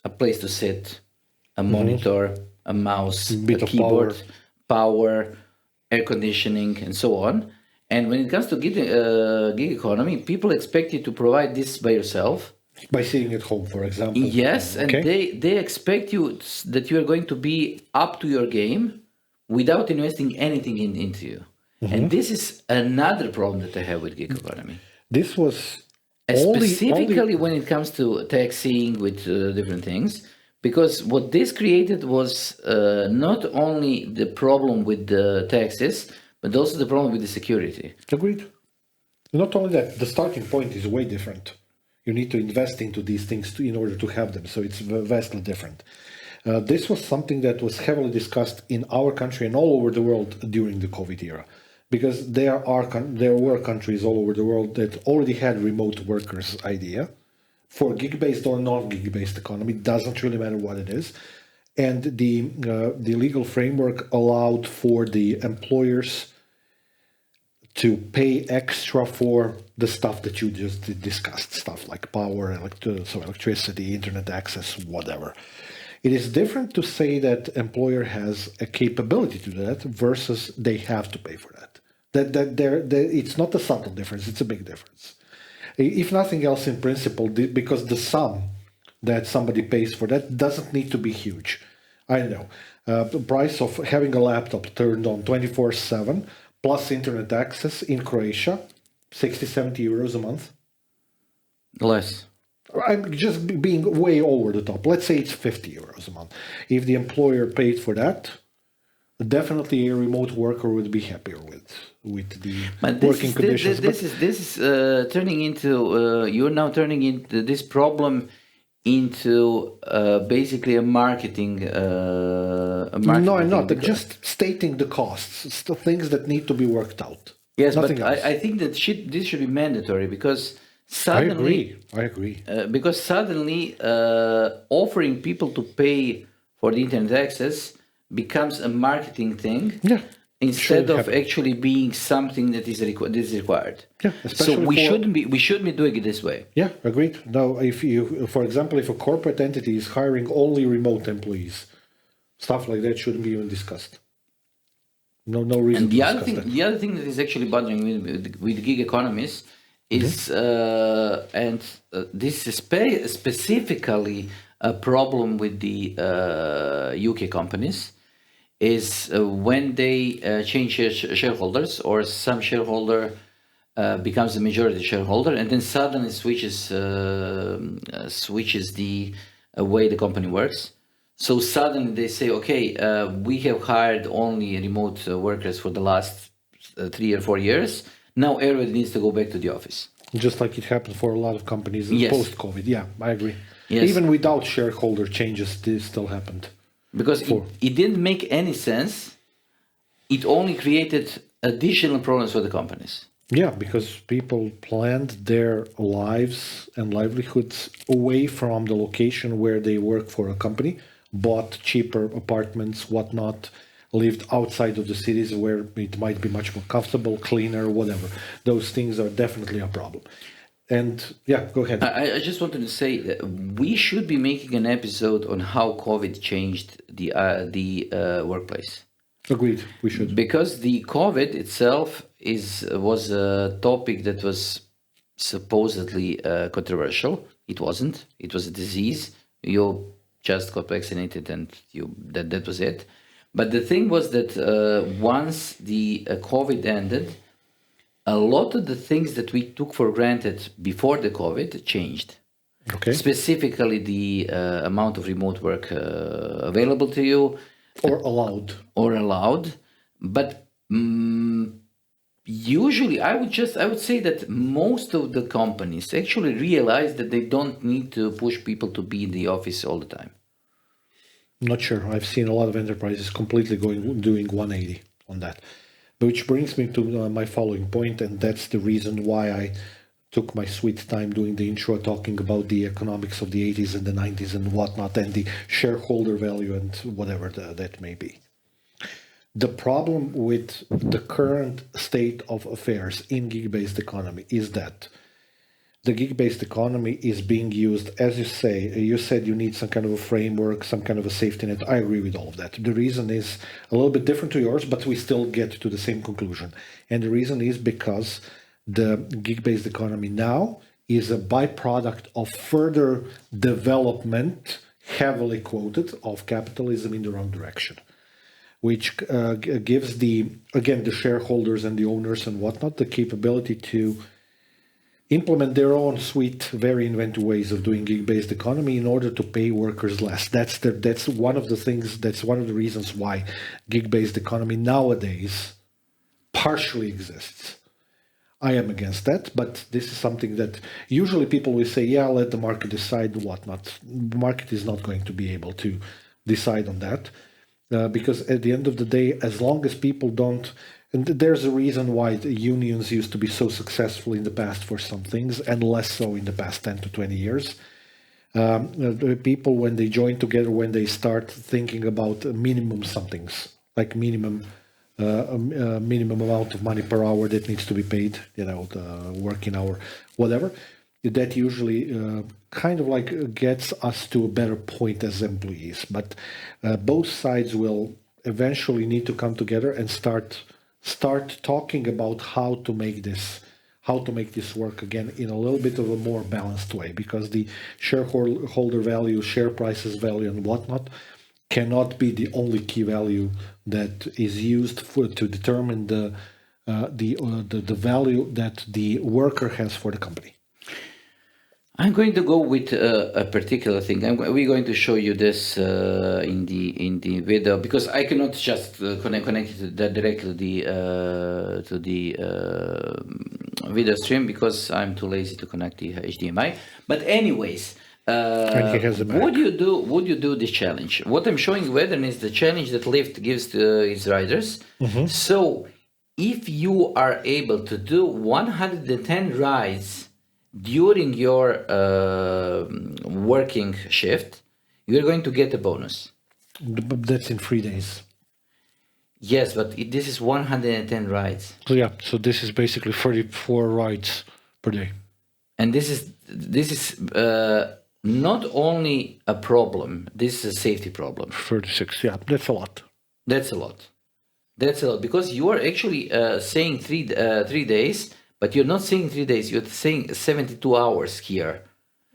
a place to sit, a monitor, a mouse, a keyboard, power, air conditioning, and so on. And when it comes to gig economy, people expect you to provide this by yourself. By sitting at home, for example. Yes, Okay. and they expect you that you are going to be up to your game without investing anything into you. And this is another problem that I have with gig economy. This was Specifically when it comes to taxing with different things, because what this created was not only the problem with the taxes, but also the problem with the security. Agreed. Not only that, the starting point is way different. You need to invest into these things in order to have them, so it's vastly different. This was something that was heavily discussed in our country and all over the world during the COVID era, because there were countries all over the world that already had remote workers idea for gig-based or non-gig-based economy. Doesn't really matter what it is, and the legal framework allowed for the employers to pay extra for the stuff that you just discussed, stuff like power, electricity, internet access, whatever. It is different to say that employer has a capability to do that versus they have to pay for that. It's not a subtle difference, it's a big difference. If nothing else, in principle, because the sum that somebody pays for that doesn't need to be huge. I know. The price of having a laptop turned on 24/7 plus internet access in Croatia, 60, 70 euros a month. Less. I'm just being way over the top. Let's say it's 50 euros a month. If the employer paid for that, definitely a remote worker would be happier with the working conditions. This is turning into you're now turning into this problem into basically a marketing. No, I'm not. Just stating the costs. It's the things that need to be worked out. Yes, nothing but else. I think that this should be mandatory because suddenly. I agree. Because suddenly offering people to pay for the internet access becomes a marketing thing. Yeah. Instead of actually being something that is required. Yeah, so we shouldn't be doing it this way. Yeah, agreed. Now, if you, for example, if a corporate entity is hiring only remote employees, stuff like that shouldn't be even discussed. No reason. And the other thing that is actually bothering me with gig economies is, this is specifically a problem with the UK companies. Is when they change shareholders or some shareholder becomes the majority shareholder and then suddenly switches the way the company works. So suddenly they say, okay, we have hired only remote workers for the last 3 or 4 years. Now everybody needs to go back to the office. Just like it happened for a lot of companies post-COVID. Yeah, I agree. Yes. Even without shareholder changes, this still happened. Because it didn't make any sense. It only created additional problems for the companies. Yeah, because people planned their lives and livelihoods away from the location where they work for a company, bought cheaper apartments, whatnot, lived outside of the cities where it might be much more comfortable, cleaner, whatever. Those things are definitely a problem. And yeah, go ahead. I just wanted to say that we should be making an episode on how COVID changed the workplace. Agreed, we should. Because the COVID itself was a topic that was supposedly controversial. It wasn't. It was a disease. You just got vaccinated and that was it. But the thing was that once the COVID ended, a lot of the things that we took for granted before the COVID changed. Okay. Specifically, the amount of remote work available to you. Or allowed. But usually, I would say that most of the companies actually realize that they don't need to push people to be in the office all the time. Not sure. I've seen a lot of enterprises completely doing 180 on that. Which brings me to my following point, and that's the reason why I took my sweet time doing the intro, talking about the economics of the 80s and the 90s and whatnot, and the shareholder value and whatever that may be. The problem with the current state of affairs in gig-based economy is that the gig-based economy is being used, as you say. You said you need some kind of a framework, some kind of a safety net. I agree with all of that. The reason is a little bit different to yours, but we still get to the same conclusion. And the reason is because the gig-based economy now is a byproduct of further development, heavily quoted, of capitalism in the wrong direction, which gives the shareholders and the owners and whatnot the capability to implement their own sweet, very inventive ways of doing gig-based economy in order to pay workers less. That's one of the things. That's one of the reasons why gig-based economy nowadays partially exists. I am against that, but this is something that usually people will say, yeah, let the market decide whatnot. The market is not going to be able to decide on that because at the end of the day, as long as people don't, and there's a reason why the unions used to be so successful in the past for some things and less so in the past 10 to 20 years. The people, when they join together, when they start thinking about minimum somethings, like minimum amount of money per hour that needs to be paid, the working hour, whatever, that usually kind of like gets us to a better point as employees. But both sides will eventually need to come together and start talking about how to make this work again in a little bit of a more balanced way, because the shareholder value, share prices value, and whatnot cannot be the only key value that is used to determine the value that the worker has for the company. I'm going to go with a particular thing. We're going to show you this in the video, because I cannot just connect it directly to the video stream because I'm too lazy to connect the HDMI. But anyways, would you do this challenge? What I'm showing Wedern is the challenge that Lyft gives to its riders. Mm-hmm. So if you are able to do 110 rides during your working shift, you're going to get a bonus. That's in 3 days. Yes, but this is 110 rides. So this is basically 34 rides per day. And this is not only a problem, this is a safety problem. 36, that's a lot. That's a lot, because you are actually saying 3 days, but you're not saying 3 days, you're saying 72 hours here.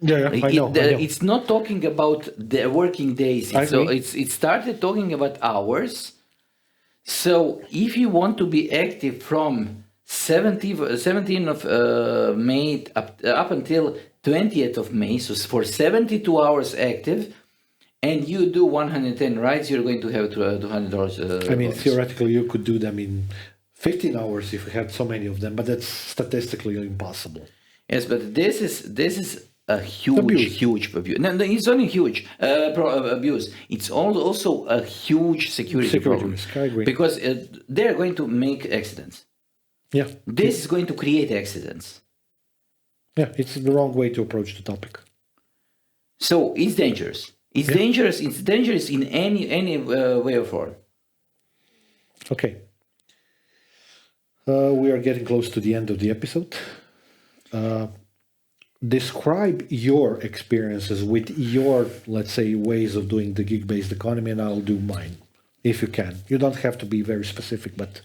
Yeah, I know. It's not talking about the working days. It started talking about hours. So if you want to be active from 17th of May up until 20th of May, so for 72 hours active, and you do 110 rides, you're going to have $200. Theoretically, you could do them in 15 hours if you had so many of them, but that's statistically impossible. Yes, but this is a huge abuse. No, it's only huge abuse. It's also a huge security problem. Risk, I agree. Because they're going to make accidents. Yeah. This is going to create accidents. Yeah, it's the wrong way to approach the topic. So it's dangerous. It's dangerous. It's dangerous in any way or form. Okay. We are getting close to the end of the episode. Describe your experiences with your, let's say, ways of doing the gig-based economy, and I'll do mine, if you can. You don't have to be very specific, but...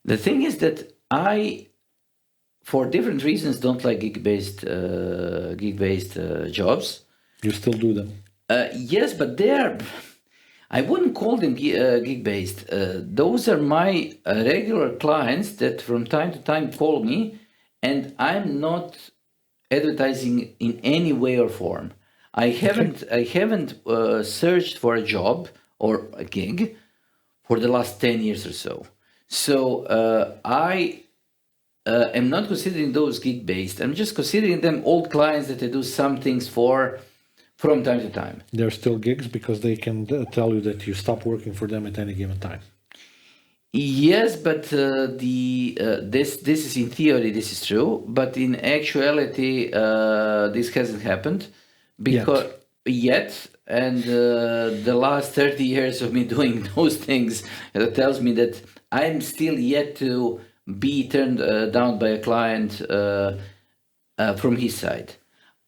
The thing is that I, for different reasons, don't like gig-based jobs. You still do them? Yes, but I wouldn't call them gig-based. Those are my regular clients that from time to time call me, and I'm not advertising in any way or form. I haven't searched for a job or a gig for the last 10 years or so. So I am not considering those gig-based. I'm just considering them old clients that I do some things for from time to time. They're still gigs because they can tell you that you stop working for them at any given time. Yes, but this is in theory, this is true, but in actuality, this hasn't happened yet. And the last 30 years of me doing those things tells me that I'm still yet to be turned down by a client from his side.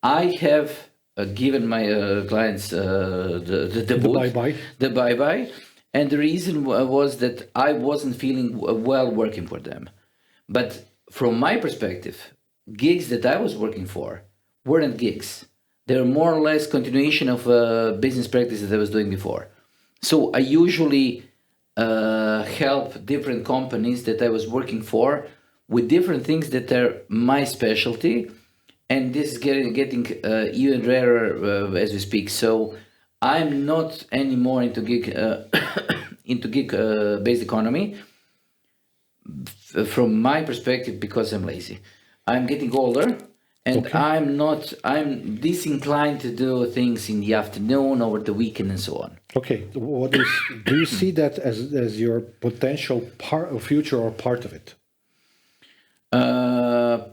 I have given my clients the boot, bye-bye. the bye-bye, and the reason was that I wasn't feeling well working for them. But from my perspective, gigs that I was working for weren't gigs. They're more or less continuation of business practices that I was doing before. So I usually help different companies that I was working for with different things that are my specialty, and this is getting even rarer as we speak. So I'm not anymore into gig based economy from my perspective because I'm lazy. I'm getting older. And Okay. I'm disinclined to do things in the afternoon, over the weekend, and so on. Okay. What is, do you see that as your potential part of future or part of it?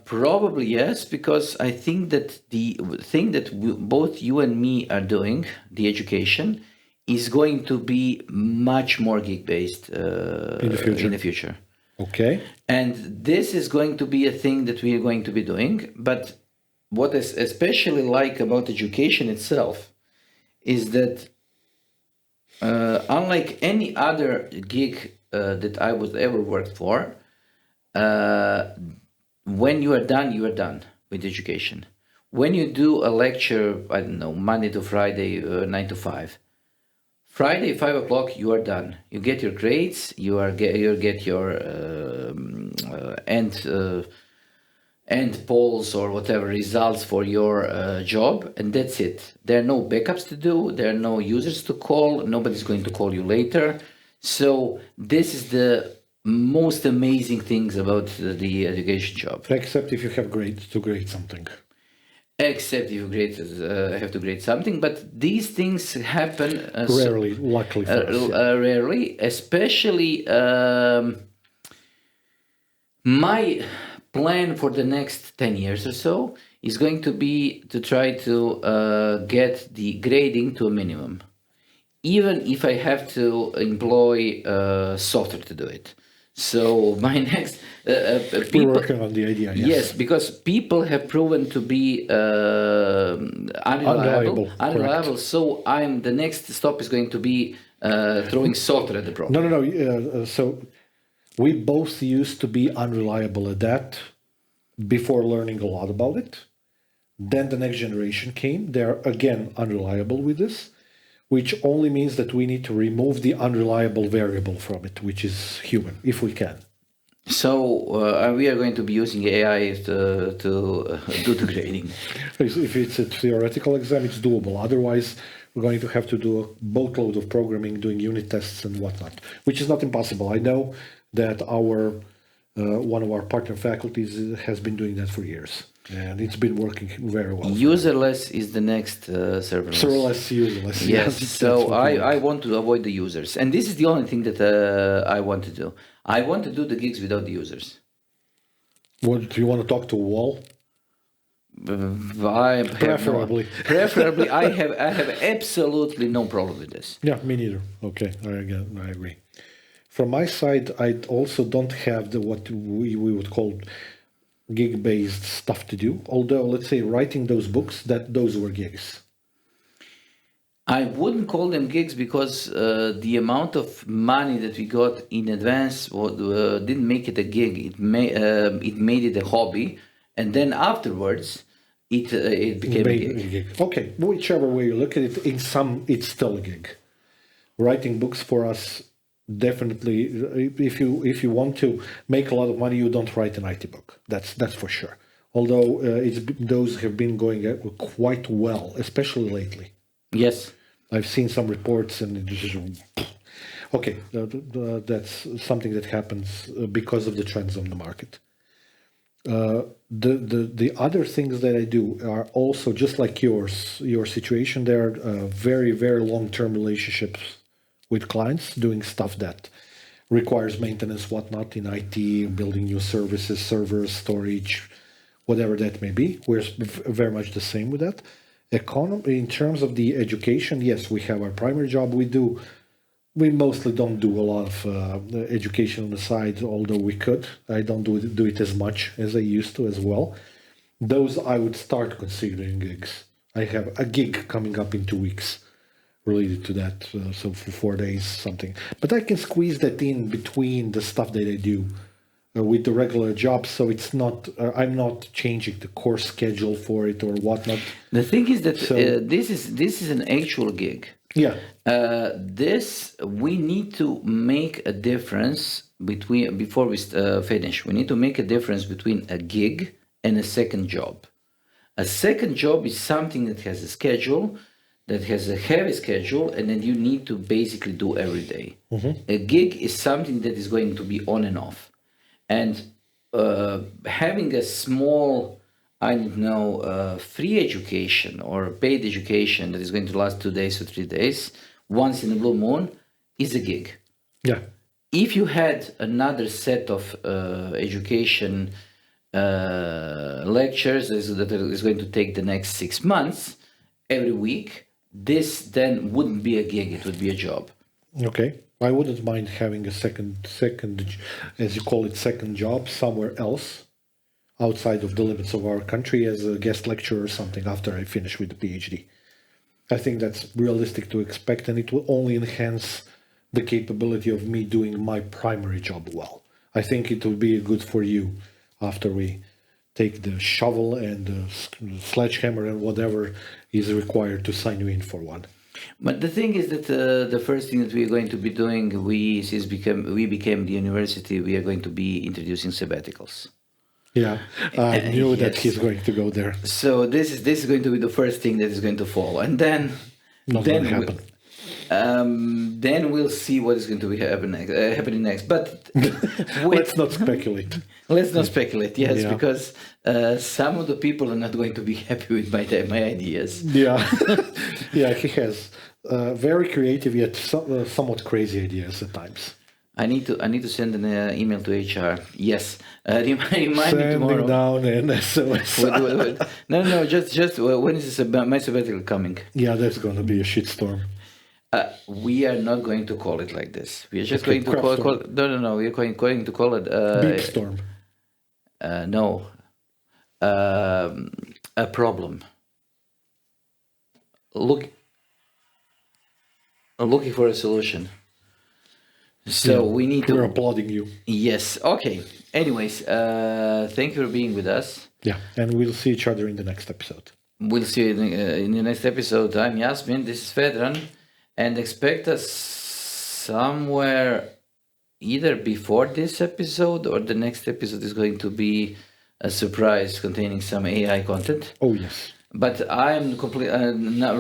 Probably yes, because I think that the thing that both you and me are doing, the education, is going to be much more gig-based In the future. in the future. Okay. And this is going to be a thing that we are going to be doing. But what I especially like about education itself is that unlike any other gig that I was ever worked for, when you are done with education. When you do a lecture, I don't know, Monday to Friday, 9 to 5, Friday, 5 o'clock, you are done. You get your grades, you get your end polls or whatever results for your job, and that's it. There are no backups to do. There are no users to call. Nobody's going to call you later. So this is the most amazing things about the education job. Except if you have grades to grade something. Except you have to grade something, but these things happen Rarely, luckily for us. Yeah. rarely, especially my plan for the next 10 years or so is going to be to try to get the grading to a minimum, even if I have to employ software to do it. So my next people, We're working on the idea. yes, because people have proven to be unreliable. Correct. So the next stop is going to be throwing software at the problem. No. So we both used to be unreliable at that before learning a lot about it. Then the next generation came. They're again unreliable with this, which only means that we need to remove the unreliable variable from it, which is human, if we can. So we are going to be using AI to do the grading. If it's a theoretical exam, it's doable. Otherwise, we're going to have to do a boatload of programming, doing unit tests and whatnot, which is not impossible. I know that one of our partner faculties has been doing that for years, and it's been working very well. Userless is the next serverless. Userless. Yes, so I want to avoid the users. And this is the only thing that I want to do. I want to do the gigs without the users. What, do you want to talk to a wall? Preferably. Preferably, I have absolutely no problem with this. Yeah, me neither. Okay, I agree. From my side, I also don't have what we would call gig-based stuff to do. Although, let's say, writing those books, those were gigs. I wouldn't call them gigs because the amount of money that we got in advance didn't make it a gig. It made it a hobby, and then afterwards, it became a gig. Okay, whichever way you look at it, in some it's still a gig. Writing books for us, definitely. If you want to make a lot of money, you don't write an IT book. That's for sure. Although those have been going quite well, especially lately. Yes. I've seen some reports, and okay, that's something that happens because of the trends on the market. The other things that I do are also just like your situation. They're very, very long-term relationships with clients, doing stuff that requires maintenance, whatnot in IT, building new services, servers, storage, whatever that may be. We're very much the same with that. In terms of the education, yes, we have our primary job. We mostly don't do a lot of education on the side, although we could. I don't do it as much as I used to as well. those I would start considering gigs. I have a gig coming up in 2 weeks related to that, so for 4 days something. But I can squeeze that in between the stuff that I do with the regular job, so it's not. I'm not changing the course schedule for it or whatnot. The thing is that So- this is an actual gig. Yeah, This we need to make a difference between before we finish. We need to make a difference between a gig and a second job. A second job is something that has a schedule, that has a heavy schedule, and then you need to basically do every day. A gig is something that is going to be on and off, and having a small, I don't know, free education or paid education that is going to last 2 days or 3 days, once in a blue moon, is a gig. yeah, If you had another set of education lectures that is going to take the next 6 months every week, this then wouldn't be a gig, it would be a job. okay. I wouldn't mind having a second, as you call it, second job somewhere else, outside of the limits of our country, as a guest lecturer or something after I finish with the PhD. I think that's realistic to expect, and it will only enhance the capability of me doing my primary job well. I think it will be good for you after we take the shovel and the sledgehammer and whatever is required to sign you in for one. But the thing is that the first thing that we are going to be doing, we became the university, we are going to be introducing sabbaticals. Yeah, I knew that Yes. he's going to go there. So this is going to be the first thing that is going to fall, and then Not then going to happen. then we'll see what is going to be happening next. But Let's not speculate. let's not speculate. Yes, Yeah. because some of the people are not going to be happy with my ideas. Yeah, yeah, he has very creative yet somewhat crazy ideas at times. I need to send an email to HR. Yes, remind me Sending tomorrow. down an SOS. Wait. No, just when is my sabbatical coming? Yeah, that's going to be a shitstorm. We are not going to call it like this. We are just Okay, going to call crap no. We are going to call it Beep storm. no, a problem. Looking for a solution. So we need We're to. applauding you. Yes. Okay. Anyways, thank you for being with us. Yeah, and we'll see each other in the next episode. We'll see you in the next episode. I'm Yasmin. This is Vedran, and expect us somewhere either before this episode or the next episode is going to be a surprise containing some AI content. Oh, yes. But I'm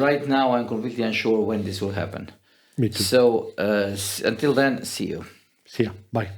right now I'm completely unsure when this will happen. Me too. So until then, see you. See ya. Bye.